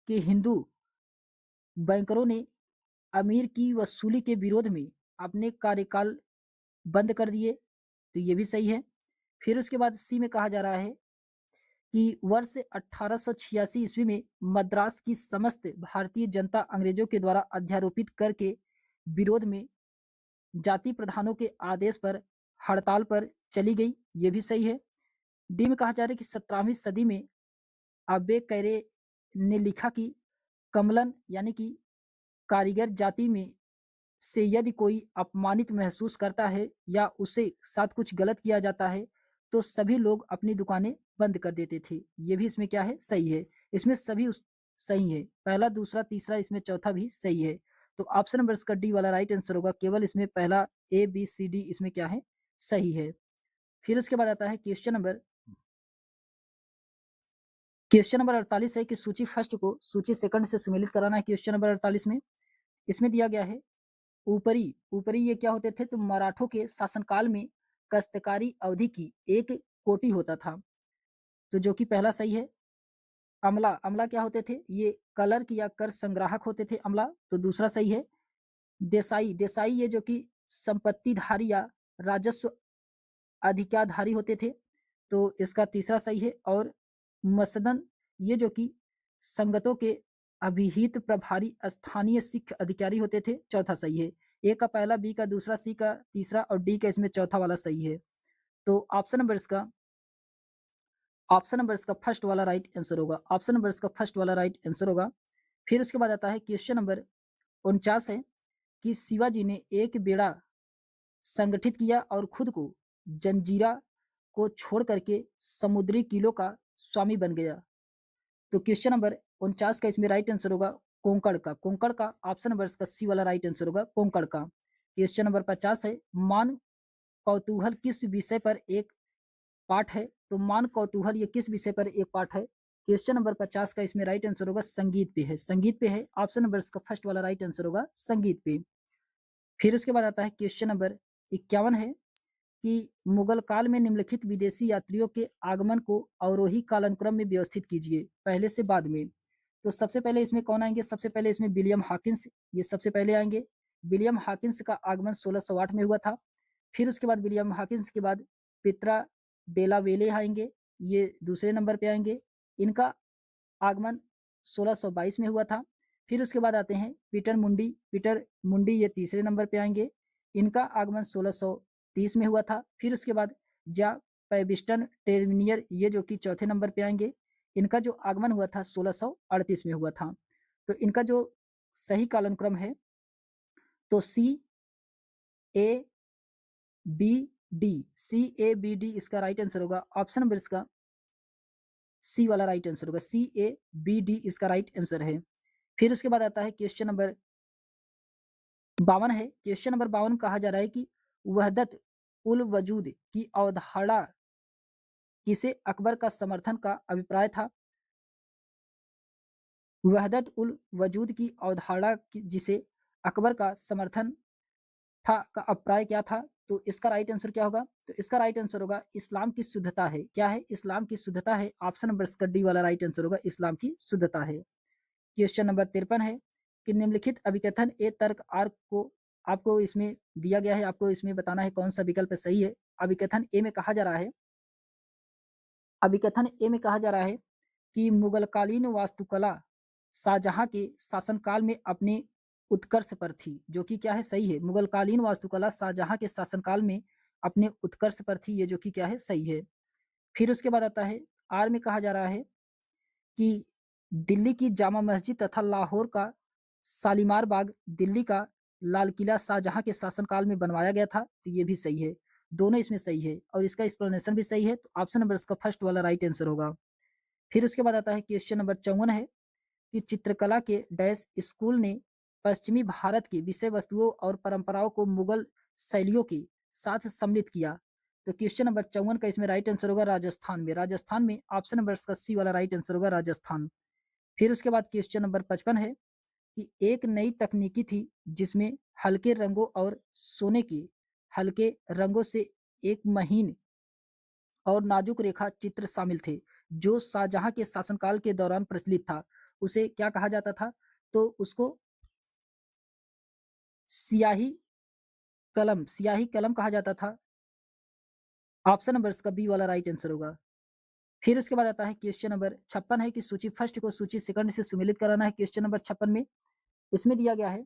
के हिंदू बैंकरों ने अमीर की वसूली के विरोध में अपने कार्यकाल बंद कर दिए। तो ये भी सही है। फिर उसके बाद सी में कहा जा रहा है कि वर्ष 1886 ईस्वी में मद्रास की समस्त भारतीय जनता अंग्रेजों के द्वारा अध्यारोपित कर के विरोध में जाति प्रधानों के आदेश पर हड़ताल पर चली गई। ये भी सही है। डी में कहा जा रहा है कि 17वीं सदी में अबे कैरे ने लिखा कि कमलन यानी कि कारीगर जाति में से यदि कोई अपमानित महसूस करता है या उसे साथ कुछ गलत किया जाता है तो सभी लोग अपनी दुकानें बंद कर देते थे। ये भी इसमें क्या है? सही है। इसमें सभी सही है। पहला, दूसरा, तीसरा, इसमें चौथा भी सही है। तो ऑप्शन नंबर इसका डी वाला राइट आंसर होगा। केवल इसमें पहला ए बी सी डी इसमें क्या है? सही है। फिर उसके बाद आता है क्वेश्चन नंबर 48 है कि सूची फर्स्ट को सूची सेकंड से सुमेलित कराना है। क्वेश्चन नंबर 48 में इसमें दिया गया है, ऊपरी ऊपरी ये क्या होते थे? तो मराठों के शासनकाल में काश्तकारी अवधि की एक कोटि होता था। तो जो कि पहला सही है। अमला, अमला क्या होते थे? ये कलर या कर संग्राहक होते थे अमला। तो दूसरा सही है। देसाई, देसाई ये जो कि संपत्तिधारी या राजस्व अधिकारधारी होते थे। तो इसका तीसरा सही है। और मसदन ये जो कि संगतों के अभिहित प्रभारी स्थानीय सिख अधिकारी होते थे। चौथा सही है। ए का पहला, बी का दूसरा, सी का तीसरा और डी का इसमें चौथा वाला सही है। तो ऑप्शन नंबर इसका फर्स्ट वाला राइट आंसर होगा। ऑप्शन नंबर इसका फर्स्ट वाला राइट आंसर होगा। फिर उसके बाद आता है क्वेश्चन नंबर 49 है कि शिवाजी ने एक बेड़ा संगठित किया और खुद को जंजीरा को छोड़ करके समुद्री किलो का स्वामी बन गया। तो क्वेश्चन नंबर 49 का इसमें राइट आंसर होगा कोंकण का। कोंकण का ऑप्शन नंबर इसका सी वाला राइट आंसर होगा कोंकण का। क्वेश्चन नंबर 50 है, मान कौतूहल किस विषय पर एक पाठ है? तो मान कौतूहल ये किस विषय पर एक पाठ है? क्वेश्चन नंबर 50 का इसमें राइट आंसर होगा संगीत पे है। संगीत पे है। ऑप्शन नंबर इसका फर्स्ट वाला राइट आंसर होगा संगीत पे। फिर उसके बाद आता है क्वेश्चन नंबर 51 है कि मुगल काल में निम्नलिखित विदेशी यात्रियों के आगमन को अवरोही कालानुक्रम में व्यवस्थित कीजिए, पहले से बाद में। तो सबसे पहले इसमें कौन आएंगे? सबसे पहले इसमें विलियम हॉकिंस, ये सबसे पहले आएंगे। विलियम हॉकिंस का आगमन 1608 में हुआ था। फिर उसके बाद विलियम हॉकिंस के बाद पित्रा डेला वेले आएंगे, ये दूसरे नंबर पे आएंगे। इनका आगमन 1622 में हुआ था। फिर उसके बाद आते हैं पीटर मुंडी, पीटर मुंडी ये तीसरे नंबर पे आएंगे। इनका आगमन 1630 में हुआ था। फिर उसके बाद जा पैबिस्टन टेर्मिनियर ये जो कि चौथे नंबर पे आएंगे। इनका जो आगमन हुआ था 1638 में हुआ था। तो इनका जो सही कालानुक्रम है तो ए बी डी, CABD इसका राइट आंसर होगा। ऑप्शन नंबर इसका सी वाला राइट आंसर होगा। CABD इसका राइट आंसर है। फिर उसके बाद आता है क्वेश्चन नंबर 52 है, क्वेश्चन नंबर 52 कहा जा रहा है कि वहदत उल वजूद की अवधारणा किसे अकबर का समर्थन का अभिप्राय था? वहदत उल वजूद की अवधारणा जिसे अकबर का समर्थन था का अभिप्राय क्या था? तो इसका राइट आंसर क्या होगा? तो इसका राइट आंसर होगा इस्लाम की शुद्धता है। क्या है? इस्लाम की शुद्धता है। ऑप्शन नंबर इसका डी वाला राइट आंसर होगा, इस्लाम की शुद्धता है। क्वेश्चन नंबर 53 है कि निम्नलिखित अभिकथन ए तर्क आर को आपको इसमें दिया गया है, आपको इसमें बताना है कौन सा विकल्प सही है। अभिकथन ए में कहा जा रहा है अभिकथन ए में कहा जा रहा है कि मुगलकालीन वास्तुकला शाहजहां के शासनकाल में अपने उत्कर्ष पर थी, जो कि क्या है? सही है। मुगलकालीन वास्तुकला शाहजहां के शासनकाल में अपने उत्कर्ष पर थी, ये जो कि क्या है? सही है। फिर उसके बाद आता है आर में कहा जा रहा है कि दिल्ली की जामा मस्जिद तथा लाहौर का शालीमार बाग, दिल्ली का लाल किला शाहजहां के शासनकाल में बनवाया गया था, तो ये भी सही है। दोनों इसमें सही है और इसका एक्सप्लेनेशन भी सही है, तो ऑप्शन नंबर इसका फर्स्ट वाला राइट आंसर होगा। फिर उसके बाद आता है क्वेश्चन नंबर 54 है कि चित्रकला के डैश स्कूल ने पश्चिमी भारत की विषय वस्तुओं और परंपराओं को मुगल शैलियों के साथ सम्मिलित किया। तो क्वेश्चन नंबर 54 का इसमें राइट आंसर होगा राजस्थान में। राजस्थान में ऑप्शन नंबर इसका सी वाला राइट आंसर होगा, राजस्थान। फिर उसके बाद क्वेश्चन नंबर 55 है कि एक नई तकनीकी थी जिसमें हल्के रंगों और सोने के हल्के रंगों से एक महीन और नाजुक रेखा चित्र शामिल थे, जो शाहजहां के शासनकाल के दौरान प्रचलित था। उसे क्या कहा जाता था? तो उसको स्याही स्याही कलम कहा जाता था। ऑप्शन नंबर इसका बी वाला राइट आंसर होगा। फिर उसके बाद आता है क्वेश्चन नंबर 56 है कि सूची फर्स्ट को सूची सेकंड से सुमेलित कराना है। क्वेश्चन नंबर 56 में इसमें दिया गया है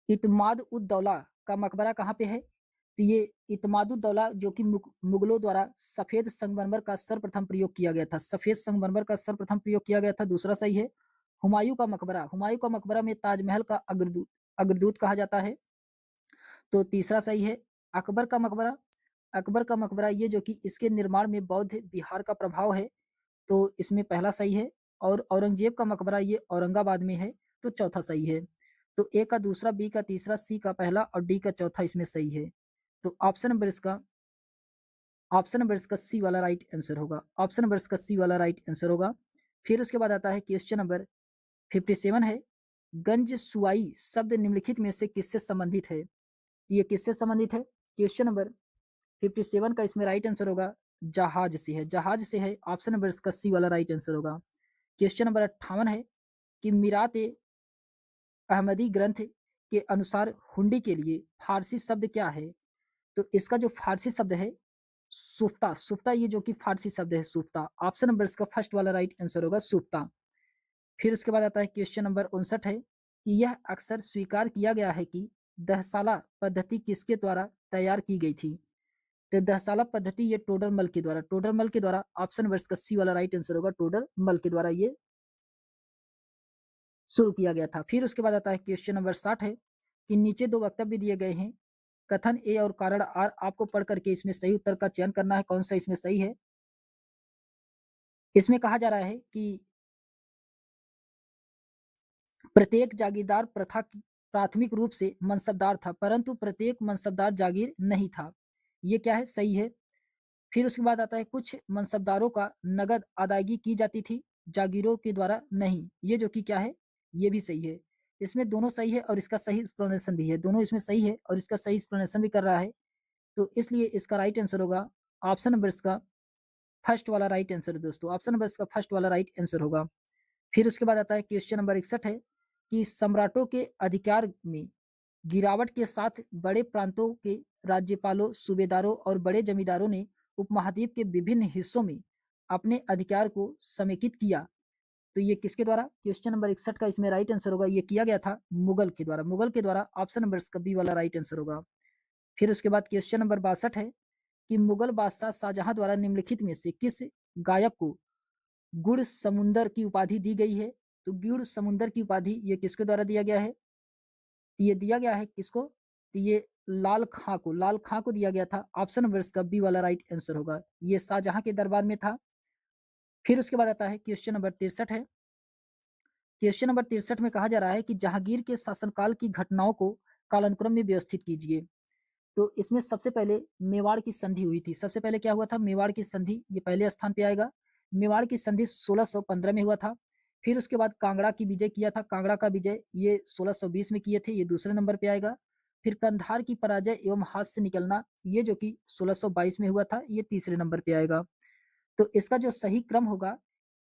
इत्माद उद दौला का मकबरा कहाँ पे है? तो ये इत्माद उद दौला जो कि मुगलों द्वारा सफेद संगमरमर का सर्वप्रथम प्रयोग किया गया था। सफेद संगमरमर का सर्वप्रथम प्रयोग किया गया था, दूसरा सही है। हुमायूं का मकबरा में ताजमहल का अग्रदूत कहा जाता है, तो तीसरा सही है। अकबर का मकबरा अकबर का मकबरा ये जो कि इसके निर्माण में बौद्ध बिहार का प्रभाव है, तो इसमें पहला सही है। और औरंगजेब का मकबरा ये औरंगाबाद में है, तो चौथा सही है। तो ए का दूसरा, बी का तीसरा, सी का पहला और डी का चौथा इसमें सही है। तो ऑप्शन नंबर इसका सी वाला राइट आंसर होगा। ऑप्शन नंबर इसका सी वाला राइट आंसर होगा। फिर उसके बाद आता है क्वेश्चन नंबर 57 है गंज सुआई शब्द निम्नलिखित में से किससे संबंधित है? ये किससे संबंधित है? क्वेश्चन नंबर 57 का इसमें राइट आंसर होगा जहाज से है। जहाज से है, ऑप्शन नंबर इसका सी वाला राइट आंसर होगा। क्वेश्चन नंबर 58 है कि मीरात ए अहमदी ग्रंथ के अनुसार हुंडी के लिए फारसी शब्द क्या है? तो इसका जो फारसी शब्द है सुफ्ता, सुफ्ता ये जो कि फारसी शब्द है सुफ्ता। ऑप्शन नंबर इसका फर्स्ट वाला राइट आंसर होगा सुफ्ता। फिर उसके बाद आता है क्वेश्चन नंबर 59 है कि यह अक्सर स्वीकार किया गया है कि दहसाला पद्धति किसके द्वारा तैयार की गई थी? तो दहसाला पद्धति ये टोडर मल के द्वारा ऑप्शन नंबर इसका सी वाला राइट आंसर होगा, टोडर मल के द्वारा ये शुरू किया गया था। फिर उसके बाद आता है क्वेश्चन नंबर 60 है कि नीचे दो वक्तव्य दिए गए हैं, कथन ए और कारण आर, आपको पढ़ करके इसमें सही उत्तर का चयन करना है, कौन सा इसमें सही है। इसमें कहा जा रहा है कि प्रत्येक जागीरदार प्राथमिक रूप से मनसबदार था, परंतु प्रत्येक मनसबदार जागीर नहीं था। ये क्या है? सही है। फिर उसके बाद आता है कुछ मनसबदारों का नगद अदायगी की जाती थी, जागीरों के द्वारा नहीं। ये जो कि क्या है? ये भी सही है। इसमें दोनों सही है और इसका सही एक्सप्लेनेशन भी है। दोनों इसमें सही है और इसका सही एक्सप्लेनेशन भी कर रहा है, तो इसलिए इसका राइट आंसर होगा ऑप्शन नंबर इसका फर्स्ट वाला राइट आंसर है दोस्तों। ऑप्शन नंबर इसका फर्स्ट वाला राइट आंसर होगा। फिर उसके बाद आता है क्वेश्चन नंबर 61 है कि सम्राटों के अधिकार में गिरावट के साथ बड़े प्रांतों के राज्यपालों, सूबेदारों और बड़े जमींदारों ने उपमहाद्वीप के विभिन्न हिस्सों में अपने अधिकार को समेकित किया, तो ये किसके द्वारा? क्वेश्चन नंबर 61 का इसमें राइट आंसर होगा, ये किया गया था मुगल के द्वारा। मुगल के द्वारा ऑप्शन नंबर इसका बी वाला राइट आंसर होगा। फिर उसके बाद क्वेश्चन नंबर 62 है कि मुगल बादशाह शाहजहां द्वारा निम्नलिखित में से किस गायक को गुड़ समुंदर की उपाधि दी गई है? तो गुड़ समुंदर की उपाधि ये किसके द्वारा दिया गया है? ये दिया गया है किसको? तो ये लाल खां को दिया गया था। ऑप्शन नंबर इसका बी वाला राइट आंसर होगा, ये शाहजहां के दरबार में था। फिर उसके बाद आता है क्वेश्चन नंबर 63 है क्वेश्चन नंबर 63 में कहा जा रहा है कि जहांगीर के शासनकाल की घटनाओं को कालानुक्रम में व्यवस्थित कीजिए। तो इसमें सबसे पहले मेवाड़ की संधि हुई थी। सबसे पहले क्या हुआ था? मेवाड़ की संधि, ये पहले स्थान पे आएगा। मेवाड़ की संधि 1615 में हुआ था। फिर उसके बाद कांगड़ा की विजय किया था। कांगड़ा का विजय ये 1620 में किए थे, ये दूसरे नंबर पे आएगा। फिर कंधार की पराजय एवं हाथ से निकलना, ये जो कि 1622 में हुआ था, ये तीसरे नंबर पे आएगा। तो इसका जो सही क्रम होगा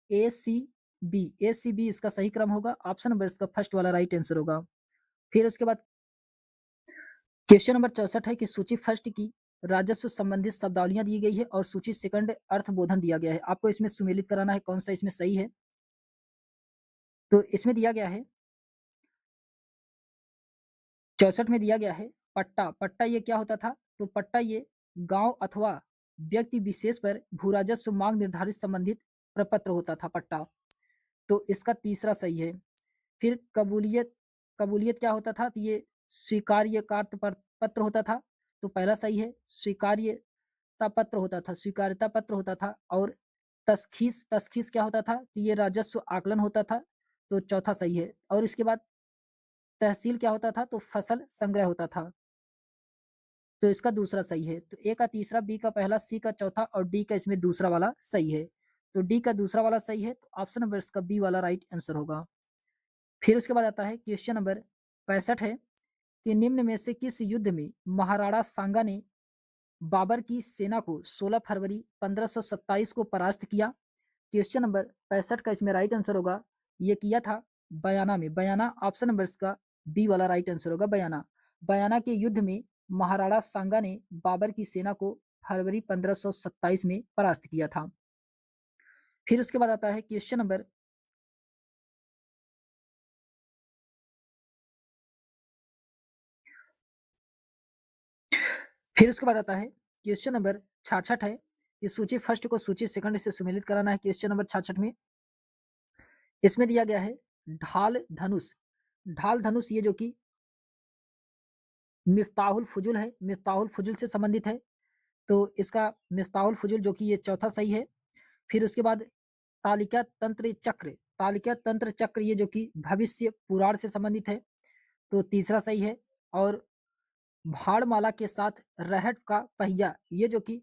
ए सी बी, ए सी बी इसका सही क्रम होगा। ऑप्शन नंबर इसका फर्स्ट वाला राइट आंसर होगा। फिर उसके बाद क्वेश्चन नंबर 64 है कि सूची फर्स्ट की राजस्व संबंधित शब्दावलियां दी गई है और सूची सेकंड अर्थबोधन दिया गया है। आपको इसमें सुमेलित कराना है कौन सा इसमें सही है। तो इसमें दिया गया है 64 में दिया गया है पट्टा। पट्टा ये क्या होता था? तो पट्टा ये गांव अथवा व्यक्ति विशेष पर भू राजस्व मांग निर्धारित संबंधित प्रपत्र होता था पट्टा। तो इसका तीसरा सही है। फिर कबूलियत, कबूलियत क्या होता था? तो ये स्वीकार्य पत्र होता था। तो पहला सही है। स्वीकार्यता पत्र होता था, स्वीकार्यता पत्र होता था। और तस्खीस, तस्खीस क्या होता था? तो ये राजस्व आकलन होता था। तो चौथा सही है। और इसके बाद तहसील क्या होता था? तो फसल संग्रह होता था। तो इसका दूसरा सही है। तो ए का तीसरा, बी का पहला, सी का चौथा और डी का इसमें दूसरा वाला सही है। तो डी का दूसरा वाला सही है। तो ऑप्शन नंबर इसका बी वाला राइट आंसर होगा। फिर उसके बाद आता है क्वेश्चन नंबर 65 है कि निम्न में से किस युद्ध में महाराणा सांगा ने बाबर की सेना को 16 फरवरी 1527 को परास्त किया? क्वेश्चन नंबर 65 का इसमें राइट आंसर होगा, ये किया था बयाना में। बयाना ऑप्शन नंबर इसका बी वाला राइट आंसर होगा, बयाना। बयाना के युद्ध में महाराणा सांगा ने बाबर की सेना को फरवरी 1527 में परास्त किया था। फिर उसके बाद आता है क्वेश्चन नंबर फिर उसके बाद आता है क्वेश्चन नंबर 66 है। इस सूची फर्स्ट को सूची सेकंड से सुमेलित कराना है। क्वेश्चन नंबर 66 में इसमें दिया गया है ढाल धनुष। ढाल धनुष ये जो कि मिफ्ताहुल फुजुल है, मिफ्ताहुल फुजुल से संबंधित है। तो इसका मिफ्ताहुल फुजुल जो कि ये चौथा सही है। फिर उसके बाद तालिका तंत्र चक्र, तालिका तंत्र चक्र ये जो कि भविष्य पुराण से संबंधित है। तो तीसरा सही है। और भाड़माला के साथ रहट का पहिया ये जो कि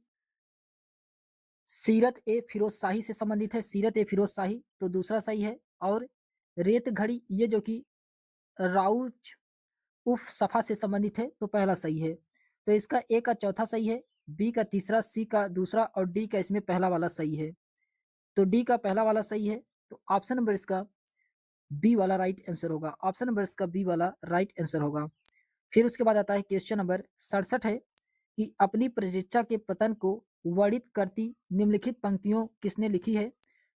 सीरत ए फिरोज शाही से संबंधित है, सीरत ए फिरोज शाही, तो दूसरा सही है। और रेत घड़ी ये जो कि राउच उफ सफा से संबंधित है, तो पहला सही है। तो इसका ए का चौथा सही है, बी का तीसरा, सी का दूसरा और डी का इसमें पहला वाला सही है। तो डी का पहला वाला सही है। तो ऑप्शन नंबर इसका बी वाला राइट आंसर होगा। ऑप्शन नंबर इसका बी वाला राइट आंसर होगा। फिर उसके बाद आता है क्वेश्चन नंबर 67 है कि अपनी प्रतीक्षा के पतन को वर्णित करती निम्नलिखित पंक्तियों किसने लिखी है?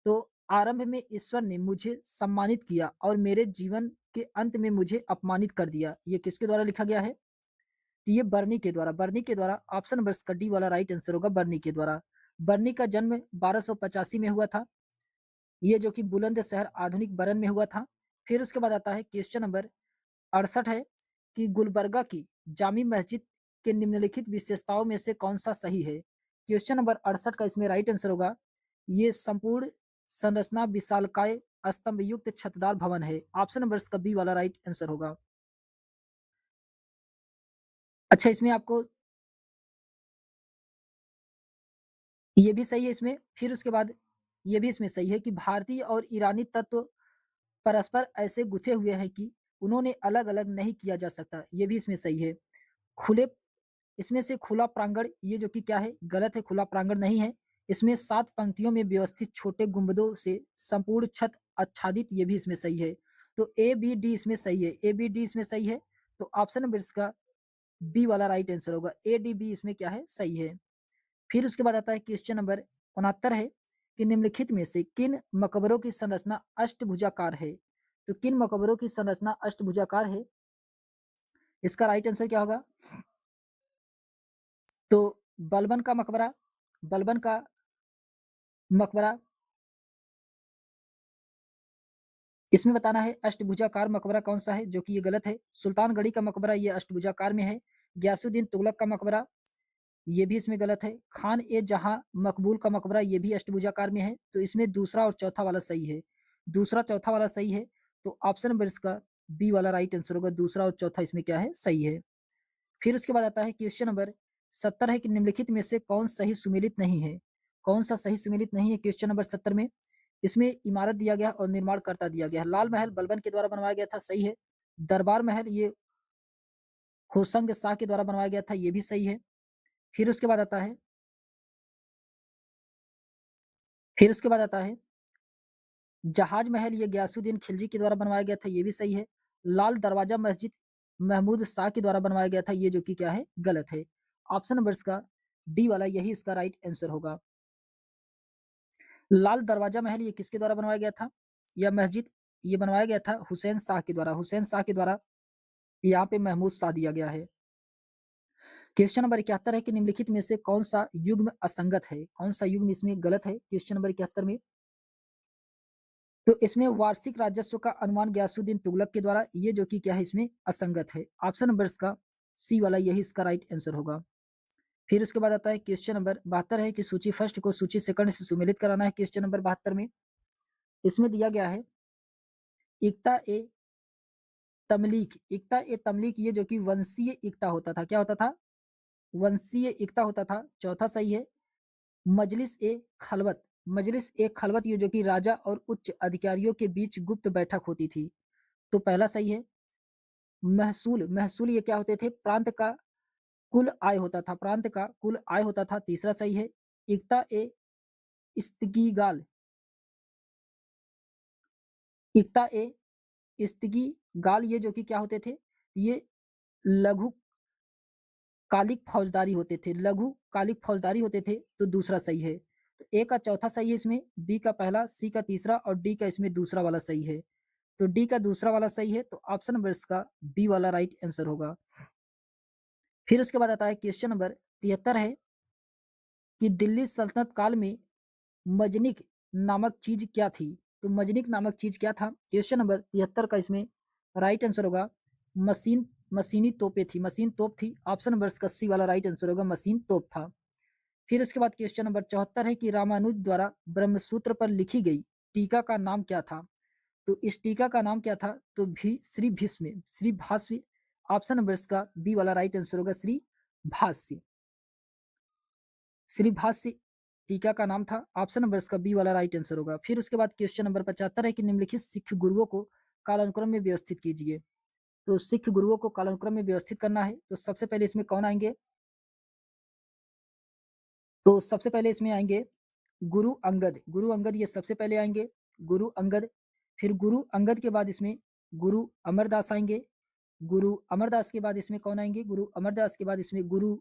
तो आरंभ में ईश्वर ने मुझे सम्मानित किया और मेरे जीवन के अंत में मुझे अपमानित कर दिया। ये किसके द्वारा लिखा गया है? तो ये बर्नी के द्वारा, बर्नी के द्वारा। ऑप्शन नंबर इसका डी वाला राइट आंसर होगा, बर्नी के द्वारा। बर्नी का जन्म 1285 में हुआ था, ये जो कि बुलंदशहर आधुनिक बरन में हुआ था। फिर उसके बाद आता है क्वेश्चन नंबर 68 है कि गुलबर्गा की जामी मस्जिद के निम्नलिखित विशेषताओं में से कौन सा सही है? क्वेश्चन नंबर 68 का इसमें राइट आंसर होगा, ये संपूर्ण संरचना विशालकाय स्तंभ युक्त छतदार भवन है। ऑप्शन नंबर इसका बी वाला राइट आंसर होगा। अच्छा, इसमें आपको ये भी सही है इसमें। फिर उसके बाद ये भी इसमें सही है कि भारतीय और ईरानी तत्व परस्पर ऐसे गुथे हुए हैं कि उन्होंने अलग अलग नहीं किया जा सकता। ये भी इसमें सही है। खुले, इसमें से खुला प्रांगण ये जो कि क्या है? गलत है, खुला प्रांगण नहीं है। इसमें 7 पंक्तियों में व्यवस्थित छोटे गुंबदों से संपूर्ण छत आच्छादित, ये भी इसमें सही है। तो ए बी डी इसमें सही है, ए बी डी इसमें सही है। तो ऑप्शन नंबर इसका बी वाला राइट आंसर होगा, ए डी बी इसमें क्या है? सही है। फिर उसके बाद आता है क्वेश्चन नंबर 69 है कि निम्नलिखित में से किन मकबरों की संरचना अष्टभुजाकार है? तो किन मकबरों की संरचना अष्टभुजाकार है? इसका राइट आंसर क्या होगा? तो बलबन का मकबरा, बलबन का मकबरा, इसमें बताना है अष्टभुजाकार मकबरा कौन सा है, जो कि ये गलत है। सुल्तानगढ़ी का मकबरा ये अष्टभुजाकार में है। गयासुद्दीन तुगलक का मकबरा ये भी इसमें गलत है। खान ए जहां मकबूल का मकबरा ये भी अष्टभुजाकार में है। तो इसमें दूसरा और चौथा वाला सही है, दूसरा चौथा वाला सही है। तो ऑप्शन नंबर इसका बी वाला राइट आंसर होगा। दूसरा और चौथा इसमें क्या है, सही है। फिर उसके बाद आता है क्वेश्चन नंबर 70 है कि निम्नलिखित में से कौन सही सुमेलित नहीं है? कौन सा सही सुमेलित नहीं है क्वेश्चन नंबर 70 में? इसमें इमारत दिया गया है और निर्माणकर्ता दिया गया है। लाल महल बलबन के द्वारा बनवाया गया था, सही है। दरबार महल ये होशंग शाह के द्वारा बनवाया गया था, ये भी सही है। फिर उसके बाद आता है फिर उसके बाद आता है जहाज महल ये गयासुद्दीन खिलजी के द्वारा बनवाया गया था, ये भी सही है। लाल दरवाजा मस्जिद महमूद शाह के द्वारा बनवाया गया था, ये जो कि क्या है, गलत है। ऑप्शन नंबर इसका डी वाला यही इसका राइट आंसर होगा। लाल दरवाजा महल ये किसके द्वारा बनवाया गया था, यह मस्जिद ये बनवाया गया था हुसैन शाह के द्वारा। हुसैन शाह के द्वारा यहाँ पे महमूद शाह दिया गया है। क्वेश्चन नंबर 71 है कि निम्नलिखित में से कौन सा युग्म असंगत है? कौन सा युग्म इसमें गलत है क्वेश्चन नंबर 71 में? तो इसमें वार्षिक राजस्व का अनुमान गयासुद्दीन तुगलक के द्वारा, ये जो कि क्या है, इसमें असंगत है। ऑप्शन नंबर इसका सी वाला यही इसका राइट आंसर होगा। फिर उसके बाद आता है क्वेश्चन नंबर 72 है कि सूची फर्स्ट को सूची सेकंड से सुमेलित कराना है। क्वेश्चन नंबर 72 में इसमें दिया गया है इक्ता ए तमलीक। इक्ता ए तमलीक ये जो कि वंशीय इक्ता होता था, क्या होता था, वंशीय इक्ता होता था। चौथा सही है। मजलिस ए खलवत। मजलिस ए खलवत ये जो कि राजा और उच्च अधिकारियों के बीच गुप्त बैठक होती थी, तो पहला सही है। महसूल, महसूल ये क्या होते थे, प्रांत का कुल आय होता था, प्रांत का कुल आय होता था, तीसरा सही है। इक्ता ए इस्तिगीगाल। इक्ता ए इस्तिगीगाल ये जो कि क्या होते थे, ये लघु कालिक फौजदारी होते थे, लघु कालिक फौजदारी होते थे, तो दूसरा सही है। तो ए का चौथा सही है इसमें, बी का पहला, सी का तीसरा और डी का इसमें दूसरा वाला सही है। तो डी का दूसरा वाला सही है, तो ऑप्शन नंबर इसका बी वाला राइट आंसर होगा। फिर उसके बाद आता है क्वेश्चन नंबर 73 है कि दिल्ली सल्तनत काल में मजनिक नामक चीज क्या थी? तो मजनिक नामक चीज क्या था? क्वेश्चन नंबर 73 का इसमें राइट आंसर होगा मशीनी तोपें थी, मशीन तोप थी। ऑप्शन नंबर इसका सी वाला राइट आंसर होगा, मशीन तोप था। फिर उसके बाद क्वेश्चन नंबर 74 है कि रामानुज द्वारा ब्रह्मसूत्र पर लिखी गई टीका का नाम क्या था? तो इस टीका का नाम क्या था? तो भी श्री भीष्म, श्री भाष्य। ऑप्शन नंबर इसका बी वाला राइट आंसर होगा, श्री भाष्य। श्री भाष्य टीका का नाम था, ऑप्शन नंबर इसका बी वाला राइट आंसर होगा। फिर उसके बाद क्वेश्चन नंबर 75 है कि निम्नलिखित सिख गुरुओं को कालानुक्रम में व्यवस्थित कीजिए। तो सिख गुरुओं को कालानुक्रम में व्यवस्थित करना है, तो सबसे पहले इसमें कौन आएंगे? तो सबसे पहले इसमें आएंगे गुरु अंगद। गुरु अंगद ये सबसे पहले आएंगे, गुरु अंगद। फिर गुरु अंगद के बाद इसमें गुरु अमरदास आएंगे। गुरु अमरदास के बाद इसमें कौन आएंगे? गुरु अमरदास के बाद इसमें गुरु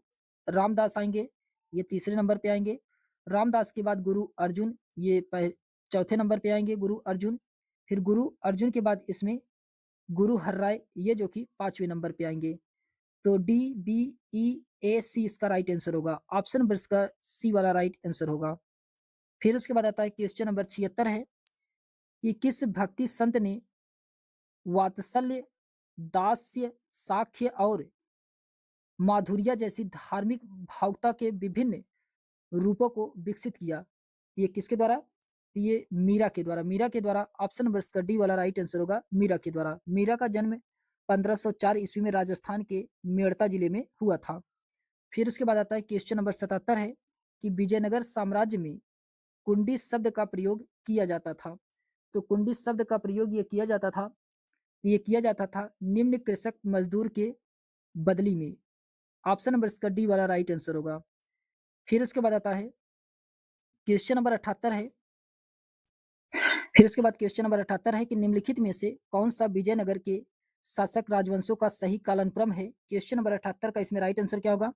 रामदास आएंगे, ये तीसरे नंबर पे आएंगे। रामदास के बाद गुरु अर्जुन, ये चौथे नंबर पे आएंगे, गुरु अर्जुन। फिर गुरु अर्जुन के बाद इसमें गुरु हर्राय, ये जो कि पांचवें नंबर पे आएंगे। तो डी बी ई ए सी इसका राइट आंसर होगा। ऑप्शन नंबर इसका सी वाला राइट आंसर होगा। फिर उसके बाद आता है क्वेश्चन नंबर 76 है कि किस भक्ति संत ने वात्सल्य, दास्य, साख्य और माधुर्य जैसी धार्मिक भावुकता के विभिन्न रूपों को विकसित किया? ये किसके द्वारा? ये मीरा के द्वारा, मीरा के द्वारा। ऑप्शन नंबर इसका डी वाला राइट आंसर होगा, मीरा के द्वारा। मीरा का जन्म 1504 ईस्वी में राजस्थान के मेड़ता जिले में हुआ था। फिर उसके बाद आता है क्वेश्चन नंबर 77 है कि विजयनगर साम्राज्य में कुंडी शब्द का प्रयोग किया जाता था। तो कुंडी शब्द का प्रयोग ये किया जाता था निम्न कृषक मजदूर के बदली में। ऑप्शन नंबर इसका डी वाला राइट आंसर होगा। फिर उसके बाद आता है क्वेश्चन नंबर 78 है। फिर उसके बाद क्वेश्चन नंबर 78 है कि निम्नलिखित में से कौन सा विजयनगर के शासक राजवंशों का सही कालानुक्रम है? क्वेश्चन नंबर 78 का इसमें राइट आंसर क्या होगा?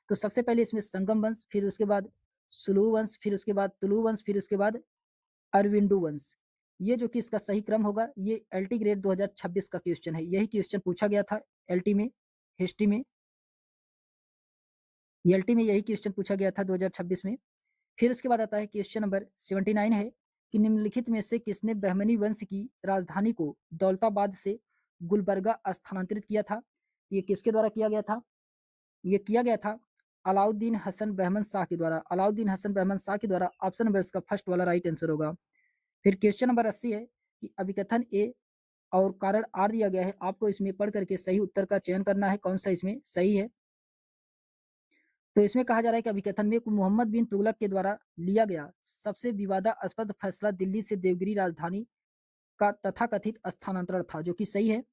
तो सबसे पहले इसमें संगम वंश, फिर उसके बाद सुलू वंश, फिर उसके बाद तुलु वंश, फिर उसके बाद अरविंदु वंश। ये जो कि इसका सही क्रम होगा, ये एलटी ग्रेड 2026 का क्वेश्चन है। यही क्वेश्चन पूछा गया था एलटी में, हिस्ट्री में। एलटी में यही क्वेश्चन पूछा गया था 2026 में। फिर उसके बाद आता है क्वेश्चन नंबर 79 है कि निम्नलिखित में से किसने बहमनी वंश की राजधानी को दौलताबाद से गुलबर्गा स्थानांतरित किया था? ये किसके द्वारा किया गया था? ये किया गया था अलाउद्दीन हसन बहमन शाह के द्वारा, अलाउद्दीन हसन बहमन शाह के द्वारा। ऑप्शन नंबर इसका फर्स्ट वाला राइट आंसर होगा। फिर क्वेश्चन नंबर 80 है कि अभिकथन ए और कारण आर दिया गया है। आपको इसमें पढ़ करके सही उत्तर का चयन करना है, कौन सा इसमें सही है। तो इसमें कहा जा रहा है कि अभिकथन में मोहम्मद बिन तुगलक के द्वारा लिया गया सबसे विवादास्पद फैसला दिल्ली से देवगिरी राजधानी का तथाकथित स्थानांतरण था, जो कि सही है।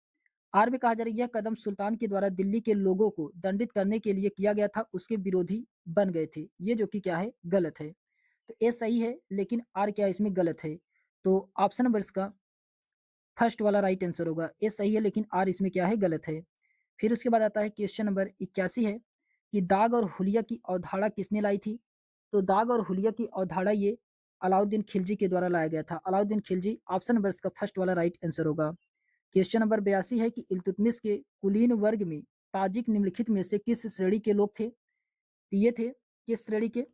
आर में कहा जा रहा है यह कदम सुल्तान के द्वारा दिल्ली के लोगों को दंडित करने के लिए किया गया था, उसके विरोधी बन गए थे, ये जो कि क्या है, गलत है। तो ए सही है, लेकिन आर क्या है, इसमें गलत है। तो ऑप्शन नंबर इसका फर्स्ट वाला राइट आंसर होगा। ए सही है, लेकिन आर इसमें क्या है, गलत है। फिर उसके बाद आता है क्वेश्चन नंबर 81 है कि दाग और हुलिया की अवधारणा किसने लाई थी। तो दाग और हुलिया की अवधारणा ये अलाउद्दीन खिलजी के द्वारा लाया गया था। अलाउद्दीन खिलजी, ऑप्शन नंबर इसका फर्स्ट वाला राइट आंसर होगा। क्वेश्चन नंबर 82 है कि इल्तुतमिश के कुलीन वर्ग में ताजिक निम्नलिखित में से किस श्रेणी के लोग थे। तो ये थे किस श्रेणी के,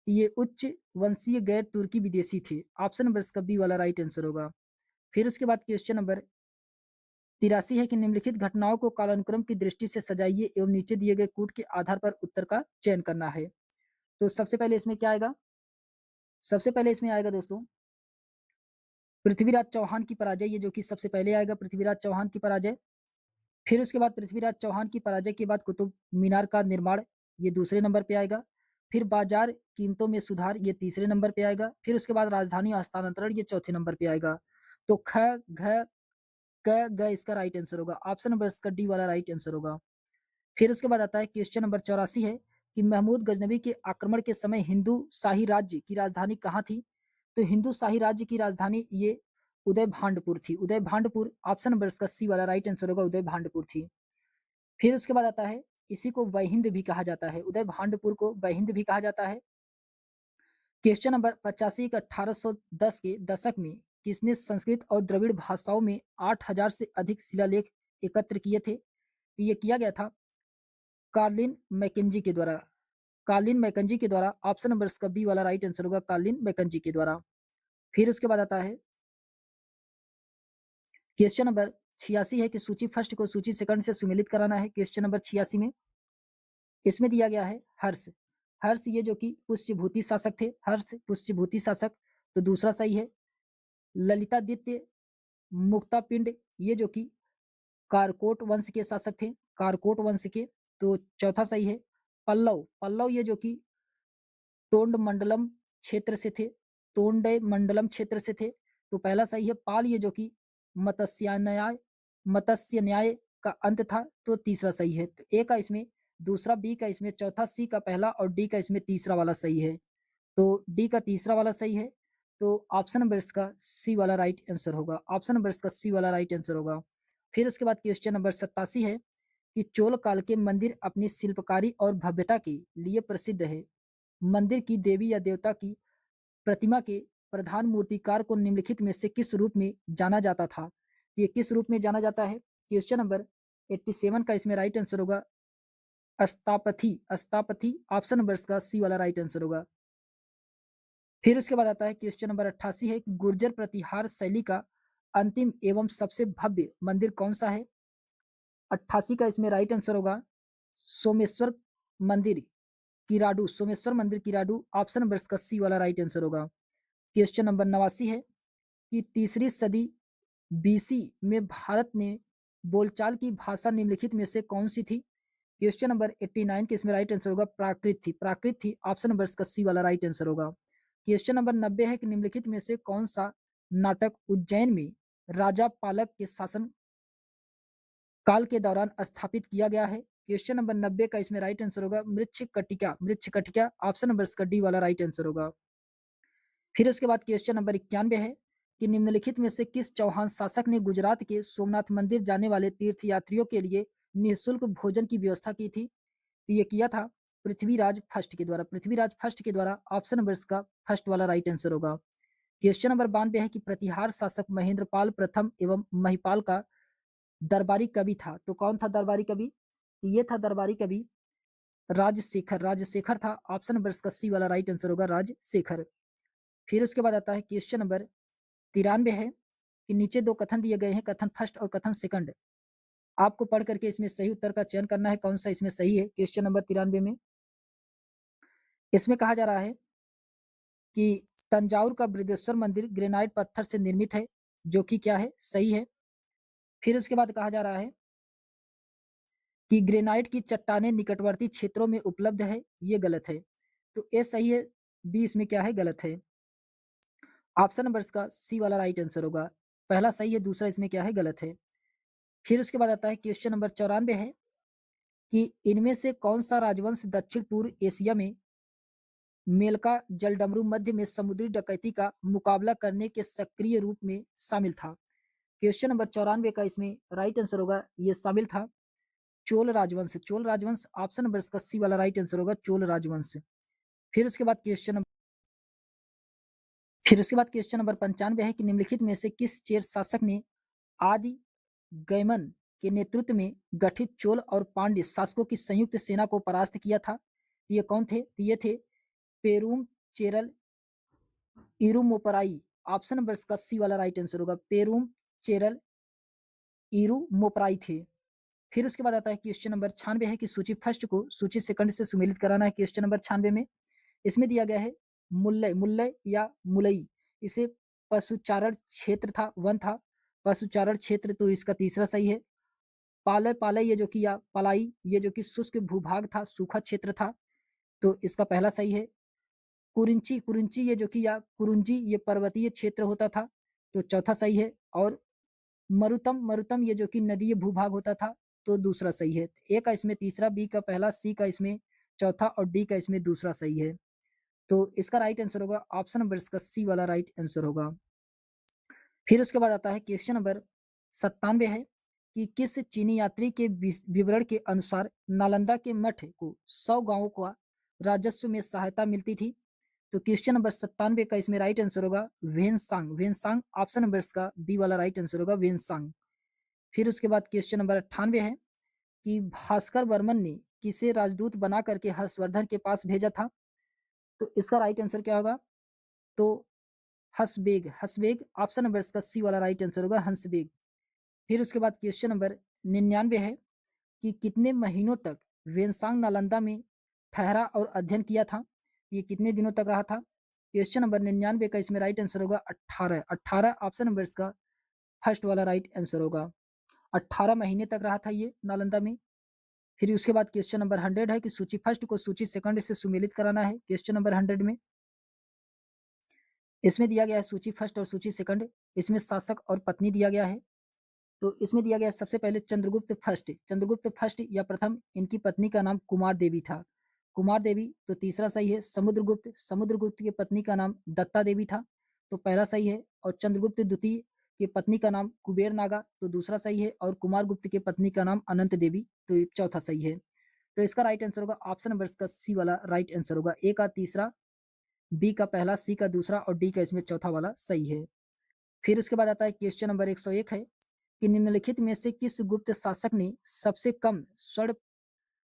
ये उच्च वंशीय गैर तुर्की विदेशी थे। ऑप्शन नंबर इसका बी वाला राइट आंसर होगा। फिर उसके बाद क्वेश्चन नंबर 83 है कि निम्नलिखित घटनाओं को कालानुक्रम की दृष्टि से सजाइए एवं नीचे दिए गए कूट के आधार पर उत्तर का चयन करना है। तो सबसे पहले इसमें क्या आएगा, सबसे पहले इसमें आएगा दोस्तों पृथ्वीराज चौहान की पराजय, ये जो कि सबसे पहले आएगा पृथ्वीराज चौहान की पराजय। फिर उसके बाद पृथ्वीराज चौहान की पराजय के बाद कुतुब मीनार का निर्माण, ये दूसरे नंबर पे आएगा। फिर बाजार कीमतों में सुधार, ये तीसरे नंबर पे आएगा। फिर उसके बाद राजधानी हस्तांतरण, ये चौथे नंबर पे आएगा। तो ख घ क ग इसका राइट आंसर होगा। ऑप्शन नंबर इसका डी वाला राइट आंसर होगा। फिर उसके बाद आता है क्वेश्चन नंबर 84 है कि महमूद गजनबी के आक्रमण के समय हिंदू शाही राज्य की राजधानी कहाँ थी। तो हिंदू शाही राज्य की राजधानी ये उदय भांडपुर थी। उदय भांडपुर, ऑप्शन नंबर इसका सी वाला राइट आंसर होगा, उदय भांडपुर थी। फिर उसके बाद आता है इसी को वहिंद भी कहा जाता है, उदय भांडपुर को वहिंद भी कहा जाता है। क्वेश्चन नंबर 85 का 1810 के दशक में किसने संस्कृत और द्रविड़ भाषाओं में 8000 से अधिक शिलालेख एकत्र किए थे। तो ये किया गया था कार्लिन मैकेंजी के द्वारा। कार्लिन मैकेंजी के द्वारा, ऑप्शन नंबर इसका बी वाला राइट आंसर होगा, कार्लिन मैकेंजी के द्वारा। फिर उसके बाद आता है क्वेश्चन नंबर 86 है कि सूची फर्स्ट को सूची सेकंड से सुमेलित कराना है। क्वेश्चन नंबर 86 में इसमें दिया गया है हर्ष। हर्ष ये जो कि पुष्यभूति शासक थे, हर्ष पुष्यभूति शासक, तो दूसरा सही है। ललितादित्य मुक्तापिंड ये जो कि कारकोट वंश के शासक थे, कारकोट वंश के, तो चौथा सही है। पल्लव, पल्लव ये जो कि तोंड मंडलम क्षेत्र से थे, तोंडे मंडलम क्षेत्र से थे, तो पहला सही है। पाल ये जो कि मत्स्यान्याय, मत्स्य न्याय का अंत था, तो तीसरा सही है। तो ए का इसमें दूसरा, बी का इसमें चौथा, सी का पहला और डी का इसमें तीसरा वाला सही है। तो डी का तीसरा वाला सही है। तो ऑप्शन नंबर इसका सी वाला राइट आंसर होगा। ऑप्शन नंबर इसका सी वाला राइट आंसर होगा। फिर उसके बाद क्वेश्चन नंबर 87 है कि चोल काल के मंदिर अपनी शिल्पकारी और भव्यता के लिए प्रसिद्ध है। मंदिर की देवी या देवता की प्रतिमा के प्रधान मूर्तिकार को निम्नलिखित में से किस रूप में जाना जाता था। ये किस रूप में जाना जाता है। क्वेश्चन नंबर 87 का इसमें राइट आंसर होगा अस्तापथी, अस्तापथी, ऑप्शन नंबर इसका सी वाला राइट आंसर होगा। फिर उसके बाद आता है क्वेश्चन नंबर 88 है कि गुर्जर प्रतिहार शैली का अंतिम एवं सबसे भव्य मंदिर कौन सा है। 88 का इसमें राइट आंसर होगा सोमेश्वर मंदिर किराडू, सोमेश्वर मंदिर किराडू, ऑप्शन नंबर इसका सी वाला राइट आंसर होगा। क्वेश्चन नंबर 89 है कि तीसरी सदी बीसी में भारत ने बोलचाल की भाषा निम्नलिखित में से कौन सी थी। क्वेश्चन नंबर 89 के इसमें राइट आंसर होगा प्राकृत थी, प्राकृत थी, ऑप्शन नंबर इसका सी वाला राइट आंसर होगा। क्वेश्चन नंबर 90 है कि निम्नलिखित में से कौन सा नाटक उज्जैन में राजा पालक के शासन काल के दौरान स्थापित किया गया है। क्वेश्चन नंबर 90 का इसमें राइट आंसर होगा मृच्छकटिका, मृच्छकटिका, ऑप्शन नंबर इसका डी वाला राइट आंसर होगा। फिर उसके बाद क्वेश्चन नंबर 91 है कि निम्नलिखित में से किस चौहान शासक ने गुजरात के सोमनाथ मंदिर जाने वाले तीर्थयात्रियों के लिए निःशुल्क भोजन की व्यवस्था की थी। तो ये किया था पृथ्वीराज फर्स्ट के द्वारा, पृथ्वीराज फर्स्ट के द्वारा, ऑप्शन नंबर इसका फर्स्ट वाला राइट आंसर होगा। क्वेश्चन नंबर 92 है कि प्रतिहार शासक महेंद्रपाल प्रथम एवं महिपाल का दरबारी कवि था। तो कौन था दरबारी कवि। तो ये था दरबारी कवि राजशेखर, राजशेखर था, ऑप्शन नंबर इसका सी वाला राइट आंसर होगा राजशेखर। फिर उसके बाद आता है क्वेश्चन नंबर 93 है कि नीचे दो कथन दिए गए हैं, कथन फर्स्ट और कथन सेकंड। आपको पढ़ करके इसमें सही उत्तर का चयन करना है, कौन सा इसमें सही है। क्वेश्चन नंबर 93 में इसमें कहा जा रहा है कि तंजावुर का बृहदेश्वर मंदिर ग्रेनाइट पत्थर से निर्मित है, जो कि क्या है, सही है। फिर उसके बाद कहा जा रहा है कि ग्रेनाइट की चट्टानें निकटवर्ती क्षेत्रों में उपलब्ध है, ये गलत है। तो ए सही है, बी इसमें क्या है, गलत है। ऑप्शन नंबर इसका सी वाला राइट आंसर होगा। पहला सही है, दूसरा इसमें क्या है, गलत है। फिर उसके बाद आता है क्वेश्चन नंबर 94 है कि इनमें से कौन सा राजवंश दक्षिण पूर्व एशिया में मेलका जलडमरू मध्य में समुद्री डकैती का मुकाबला करने के सक्रिय रूप में शामिल था। क्वेश्चन नंबर 94 का इसमें राइट आंसर होगा, ये शामिल था चोल राजवंश। चोल राजवंश ऑप्शन नंबर इसका सी वाला राइट आंसर होगा, चोल राजवंश। फिर उसके बाद क्वेश्चन नंबर 95 है कि निम्नलिखित में से किस चेर शासक ने आदि गैमन के नेतृत्व में गठित चोल और पांड्य शासकों की संयुक्त सेना को परास्त किया था? तो ये कौन थे? तो ये थे पेरूम चेरल इरुमोपराई। ऑप्शन नंबर इसका सी वाला राइट आंसर होगा, पेरूम चेरल इरुमोपराई थे। फिर उसके बाद आता है क्वेश्चन नंबर 96 है कि सूची फर्स्ट को सूची सेकंड से सुमेलित कराना है। क्वेश्चन नंबर 96 में इसमें दिया गया है मुल्लय, मुल्लय या मुलई, इसे पशुचारण क्षेत्र था, वन था, पशुचारण क्षेत्र, तो इसका तीसरा सही है। पालय, पालय ये जो कि या पलाई ये जो कि शुष्क भूभाग था, सूखा क्षेत्र था, तो इसका पहला सही है। कुरिंची, कुरिंची ये जो कि या कुरुंजी ये पर्वतीय क्षेत्र होता था, तो चौथा सही है। और मरुतम, मरुतम ये जो कि नदीय भूभाग होता था, तो दूसरा सही है। ए का इसमें तीसरा, बी का पहला, सी का इसमें चौथा और डी का इसमें दूसरा सही है। तो इसका राइट आंसर होगा ऑप्शन नंबर इसका सी वाला राइट आंसर होगा। फिर उसके बाद आता है क्वेश्चन नंबर 97 है कि किस चीनी यात्री के विवरण के अनुसार नालंदा के मठ को 100 गांवों का राजस्व में सहायता मिलती थी? तो क्वेश्चन नंबर 97 का इसमें राइट आंसर होगा वेनसांग, वेनसांग ऑप्शन नंबर इसका बी वाला राइट आंसर होगा, वेनसांग। फिर उसके बाद क्वेश्चन नंबर 98 है कि भास्कर वर्मन ने किसे राजदूत बना करके हर्षवर्धन के पास भेजा था? तो इसका राइट आंसर क्या होगा? तो हंसबेग, हंसबेग ऑप्शन नंबर इसका सी वाला राइट आंसर होगा, हंसबेग। फिर उसके बाद क्वेश्चन नंबर 99 है कि कितने महीनों तक वेनसांग नालंदा में ठहरा और अध्ययन किया था? ये कितने दिनों तक रहा था? क्वेश्चन नंबर 99 का इसमें राइट आंसर होगा 18, 18 ऑप्शन नंबर इसका फर्स्ट वाला राइट आंसर होगा। 18 महीने तक रहा था ये नालंदा में। फिर उसके बाद क्वेश्चन नंबर 100 है कि सूची फर्स्ट को सूची सेकंड से सुमेलित कराना है। क्वेश्चन नंबर 100 में इसमें दिया गया है सूची फर्स्ट और सूची सेकंड, इसमें शासक और पत्नी दिया गया है। तो इसमें दिया गया है सबसे पहले चंद्रगुप्त फर्स्ट, चंद्रगुप्त फर्स्ट या प्रथम, इनकी पत्नी का नाम कुमार देवी था, कुमार देवी, तो तीसरा सही है। समुद्रगुप्त, समुद्रगुप्त की पत्नी का नाम दत्ता देवी था, तो पहला सही है। और चंद्रगुप्त द्वितीय की पत्नी का नाम कुबेर नागा, तो दूसरा सही है। और कुमार गुप्त की पत्नी का नाम अनंत देवी, तो ये चौथा सही है। तो इसका राइट आंसर होगा ऑप्शन नंबर इसका सी वाला राइट आंसर होगा। ए का तीसरा, बी का पहला, सी का दूसरा और डी का इसमें चौथा वाला सही है। फिर उसके बाद आता है क्वेश्चन नंबर 101 है कि निम्नलिखित में से किस गुप्त शासक ने सबसे कम स्वर्ण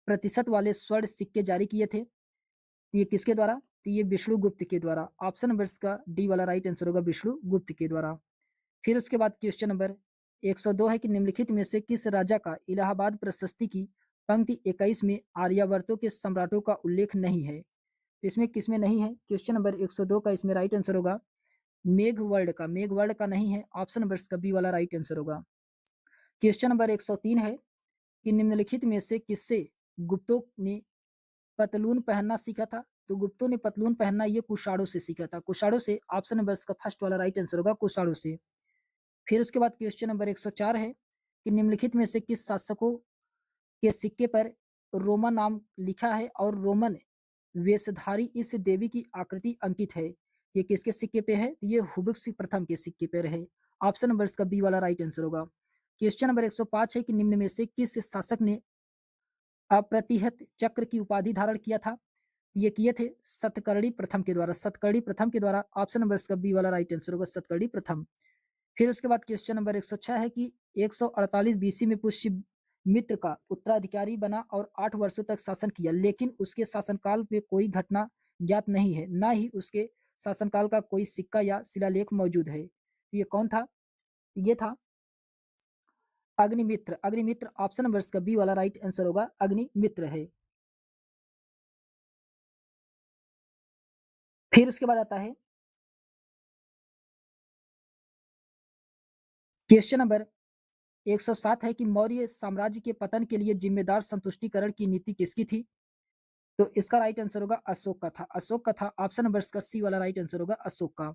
प्रतिशत वाले स्वर्ण सिक्के जारी किए थे? तो ये किसके द्वारा? तो ये विष्णुगुप्त के द्वारा। ऑप्शन नंबर इसका डी वाला राइट आंसर होगा, विष्णुगुप्त के द्वारा। फिर उसके बाद क्वेश्चन नंबर 102 है कि निम्नलिखित में से किस राजा का इलाहाबाद प्रशस्ति की पंक्ति 21 में आर्यावर्तों के सम्राटों का उल्लेख नहीं है? तो इसमें किसमें नहीं है? क्वेश्चन नंबर 102 का इसमें राइट आंसर होगा मेघवर्ड का, मेघवर्ड का नहीं है, ऑप्शन नंबर इसका बी वाला राइट आंसर होगा। क्वेश्चन नंबर 103 है कि निम्नलिखित में से किससे गुप्तों ने पतलून पहनना सीखा था? तो गुप्तों ने पतलून पहनना ये कुषाणों से सीखा था, कुषाणों से, ऑप्शन नंबर इसका फर्स्ट वाला राइट आंसर होगा, कुषाणों से। फिर उसके बाद क्वेश्चन नंबर 104 है कि निम्नलिखित में से किस शासकों के सिक्के पर रोमन नाम लिखा है और रोमन वेशधारी इस देवी की आकृति अंकित है? ये किसके सिक्के पे है? ये हुबक्स प्रथम के सिक्के पर है, ऑप्शन नंबर इसका बी वाला राइट आंसर होगा। क्वेश्चन नंबर 105 है कि निम्न में से किस शासक ने अप्रतिहत चक्र की उपाधि धारण किया था? ये किए थे सतकर्णी प्रथम के द्वारा, सतकर्णी प्रथम के द्वारा, ऑप्शन नंबर इसका बी वाला राइट आंसर होगा, सतकर्णी प्रथम। फिर उसके बाद क्वेश्चन नंबर 106 है कि 148 बीसी में पुष्य मित्र का उत्तराधिकारी बना और 8 वर्षों तक शासन किया, लेकिन उसके शासनकाल में कोई घटना ज्ञात नहीं है, ना ही उसके शासनकाल का कोई सिक्का या शिलालेख मौजूद है। ये कौन था? ये था अग्निमित्र, अग्निमित्र, ऑप्शन नंबर इसका बी वाला राइट आंसर होगा, अग्निमित्र है। फिर उसके बाद आता है क्वेश्चन नंबर 107 है कि मौर्य साम्राज्य के पतन के लिए जिम्मेदार संतुष्टिकरण की नीति किसकी थी? तो इसका राइट आंसर होगा अशोक का था। अशोक का था। ऑप्शन नंबर इसका सी वाला राइट आंसर होगा अशोक का।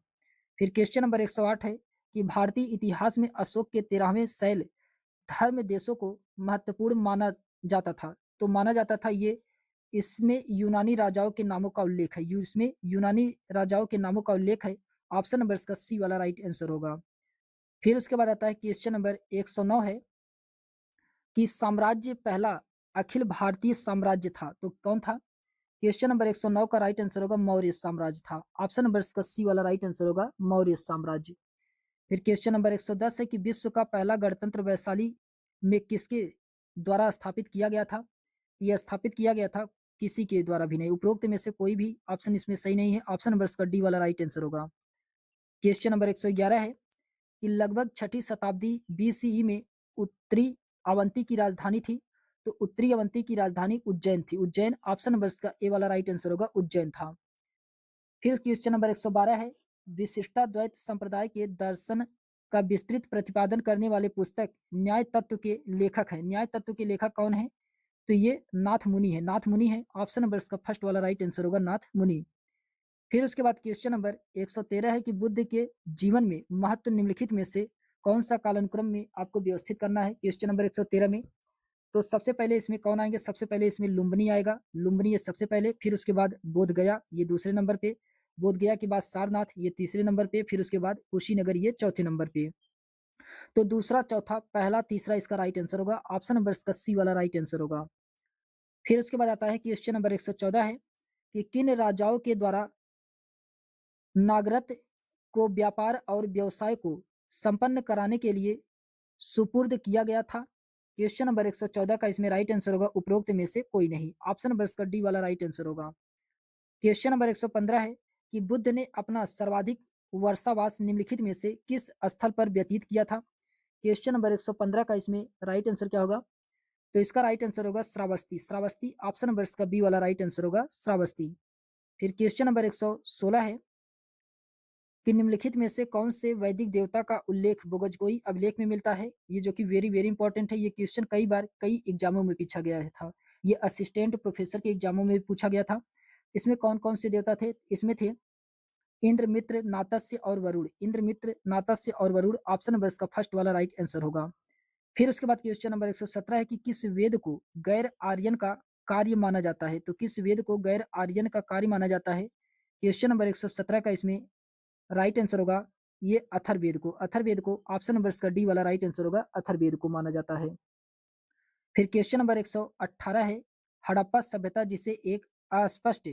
फिर क्वेश्चन नंबर 108 है कि भारतीय इतिहास में अशोक के 13वें शैल धर्म देशों को महत्वपूर्ण माना जाता था। तो माना जाता था ये, इसमें यूनानी राजाओं के नामों का उल्लेख है। इसमें यूनानी राजाओं के नामों का उल्लेख है। ऑप्शन नंबर इसका सी वाला राइट आंसर होगा। फिर उसके बाद आता है क्वेश्चन नंबर 109 है कि साम्राज्य पहला अखिल भारतीय साम्राज्य था तो कौन था? क्वेश्चन नंबर 109 का राइट आंसर होगा मौर्य साम्राज्य था। ऑप्शन नंबर इसका सी वाला राइट आंसर होगा मौर्य साम्राज्य। फिर क्वेश्चन नंबर 110 है कि विश्व का पहला गणतंत्र वैशाली में किसके द्वारा स्थापित किया गया था? यह स्थापित किया गया था किसी के द्वारा भी नहीं। उपरोक्त में से कोई भी ऑप्शन इसमें सही नहीं है। ऑप्शन नंबर इसका डी वाला राइट आंसर होगा। क्वेश्चन नंबर 111 है कि लगभग छठी शताब्दी बीसीई में उत्तरी अवंती की राजधानी थी। तो उत्तरी अवंती की राजधानी उज्जैन थी। उज्जैन। ऑप्शन नंबर इसका ए वाला राइट आंसर होगा उज्जैन था। फिर क्वेश्चन नंबर 112 है विशिष्टाद्वैत संप्रदाय के दर्शन का विस्तृत प्रतिपादन करने वाले पुस्तक न्याय तत्व के लेखक हैं। न्याय तत्व के लेखक कौन है? तो ये नाथ मुनि है। नाथ मुनि है। ऑप्शन नंबर इसका फर्स्ट वाला राइट आंसर होगा नाथ मुनि। फिर उसके बाद क्वेश्चन नंबर 113 है कि बुद्ध के जीवन में महत्व निम्नलिखित में से कौन सा कालानुक्रम में आपको व्यवस्थित करना है? क्वेश्चन नंबर 113 में तो सबसे पहले इसमें कौन आएंगे? सबसे पहले इसमें लुम्बिनी आएगा। लुम्बिनी ये सबसे पहले। फिर उसके बाद बोध गया ये दूसरे नंबर पे। बोध गया के बाद सारनाथ ये तीसरे नंबर पे। फिर उसके बाद कुशीनगर ये चौथे नंबर पे। तो दूसरा, चौथा, पहला, तीसरा इसका राइट आंसर होगा। ऑप्शन नंबर इसका सी वाला राइट आंसर होगा। फिर उसके बाद आता है क्वेश्चन नंबर 114 है कि किन राजाओं के द्वारा नागरथ को व्यापार और व्यवसाय को संपन्न कराने के लिए सुपुर्द किया गया था? क्वेश्चन नंबर 114 का इसमें राइट आंसर होगा उपरोक्त में से कोई नहीं। ऑप्शन नंबर इसका डी वाला राइट आंसर होगा। क्वेश्चन नंबर 115 है कि बुद्ध ने अपना सर्वाधिक वर्षावास निम्नलिखित में से किस स्थल पर व्यतीत किया था? क्वेश्चन नंबर 115 का इसमें राइट आंसर क्या होगा? तो इसका राइट आंसर होगा श्रावस्ती। श्रावस्ती। ऑप्शन नंबर इसका बी वाला राइट आंसर होगा श्रावस्ती। फिर क्वेश्चन नंबर 116 है कि निम्नलिखित में से कौन से वैदिक देवता का उल्लेख बोगजगोई अभिलेख में मिलता है? ये जो कि वेरी वेरी इंपॉर्टेंट है। ये क्वेश्चन कई बार कई एग्जामों में पूछा गया था। ये असिस्टेंट प्रोफेसर के एग्जामों में भी पूछा गया था। इसमें कौन कौन से देवता थे? इसमें थे इंद्र, मित्र, नातस्य और वरुण। इंद्र, मित्र, नातस्य और वरुण। ऑप्शन नंबर इसका फर्स्ट वाला राइट आंसर होगा। फिर उसके बाद क्वेश्चन नंबर 117 है कि किस वेद को गैर आर्यन का कार्य माना जाता है? तो किस वेद को गैर आर्यन का कार्य माना जाता है? क्वेश्चन नंबर 117 का इसमें राइट आंसर होगा ये अथर्ववेद को। अथर्ववेद को। ऑप्शन नंबर इसका डी वाला राइट आंसर होगा अथर्ववेद को माना जाता है। फिर क्वेश्चन नंबर 118 है हड़प्पा सभ्यता जिसे एक अस्पष्ट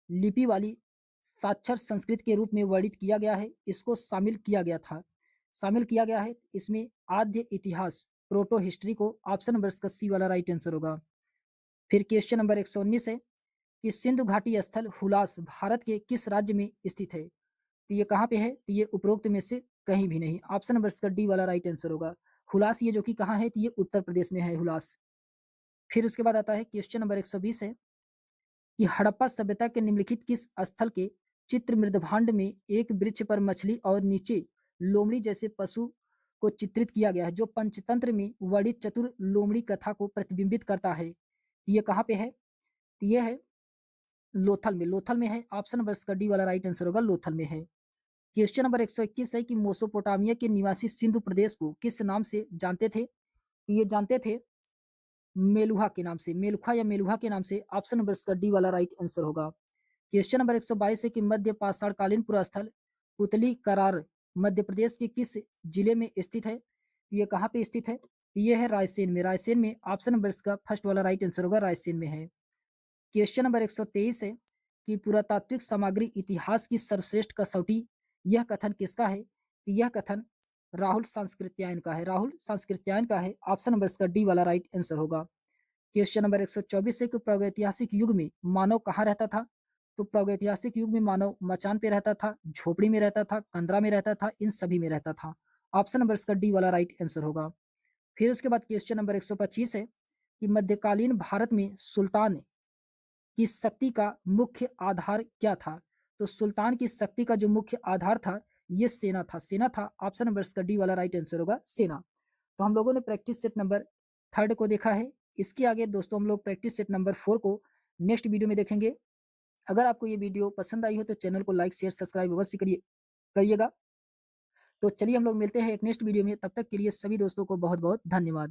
लिपि वाली साक्षर संस्कृत के रूप में वर्णित किया गया है, इसको शामिल किया गया था। शामिल किया गया है इसमें आद्य इतिहास प्रोटो हिस्ट्री को। ऑप्शन नंबर इसका सी वाला राइट आंसर होगा। फिर क्वेश्चन नंबर 119 है कि सिंधु घाटी स्थल हुलास भारत के किस राज्य में स्थित है? तो ये कहाँ पे है? तो ये उपरोक्त में से कहीं भी नहीं। ऑप्शन नंबर इसका डी वाला राइट आंसर होगा। हुलास ये जो कि कहाँ है? तो ये उत्तर प्रदेश में है हुलास। फिर उसके बाद आता है क्वेश्चन नंबर 120 है कि हड़प्पा सभ्यता के निम्नलिखित किस स्थल के चित्र मृदभांड में एक वृक्ष पर मछली और नीचे लोमड़ी जैसे पशु को चित्रित किया गया है, जो पंचतंत्र में वर्णित चतुर लोमड़ी कथा को प्रतिबिंबित करता है? ये कहाँ पे है? तो ये है लोथल में। लोथल में है। ऑप्शन नंबर इसका डी वाला राइट आंसर होगा लोथल में है। क्वेश्चन नंबर 121 है कि मोसोपोटामिया के निवासी सिंधु प्रदेश को किस नाम से जानते थे? ये जानते थे मेलुहा के नाम से। मेलुखा या मेलुहा के नाम से। ऑप्शन नंबर इसका डी वाला राइट आंसर होगा। क्वेश्चन नंबर 122 है कि मध्य पाषाणकालीन पुरास्थल पुतली करार मध्य प्रदेश के किस जिले में स्थित है? ये कहाँ पे स्थित है? ये है रायसेन में। रायसेन में। ऑप्शन नंबर इसका फर्स्ट वाला राइट आंसर होगा रायसेन में है। क्वेश्चन नंबर 123 है कि पुरातात्विक सामग्री इतिहास की सर्वश्रेष्ठ कसौटी, यह कथन किसका है? कि यह कथन राहुल सांस्कृत्यायन का है। राहुल सांस्कृत्यायन का है। ऑप्शन नंबर इसका डी वाला राइट आंसर होगा। क्वेश्चन नंबर 124 है कि प्रागैतिहासिक युग में मानव कहाँ रहता था? तो प्रागैतिहासिक युग में मानव मचान पे रहता था, झोपड़ी में रहता था, कंदरा में रहता था, इन सभी में रहता था। ऑप्शन नंबर इसका डी वाला राइट आंसर होगा। फिर उसके बाद क्वेश्चन नंबर 125 है कि मध्यकालीन भारत में सुल्तान की शक्ति का मुख्य आधार क्या था? तो सुल्तान की शक्ति का जो मुख्य आधार था ये सेना था। सेना था। ऑप्शन नंबर इसका डी वाला राइट आंसर होगा सेना। तो हम लोगों ने प्रैक्टिस सेट नंबर 3 को देखा है। इसके आगे दोस्तों हम लोग प्रैक्टिस सेट नंबर 4 को नेक्स्ट वीडियो में देखेंगे। अगर आपको ये वीडियो पसंद आई हो तो चैनल को लाइक, शेयर, सब्सक्राइब अवश्य करिएगा। तो चलिए हम लोग मिलते हैं एक नेक्स्ट वीडियो में, तब तक के लिए सभी दोस्तों को बहुत-बहुत धन्यवाद।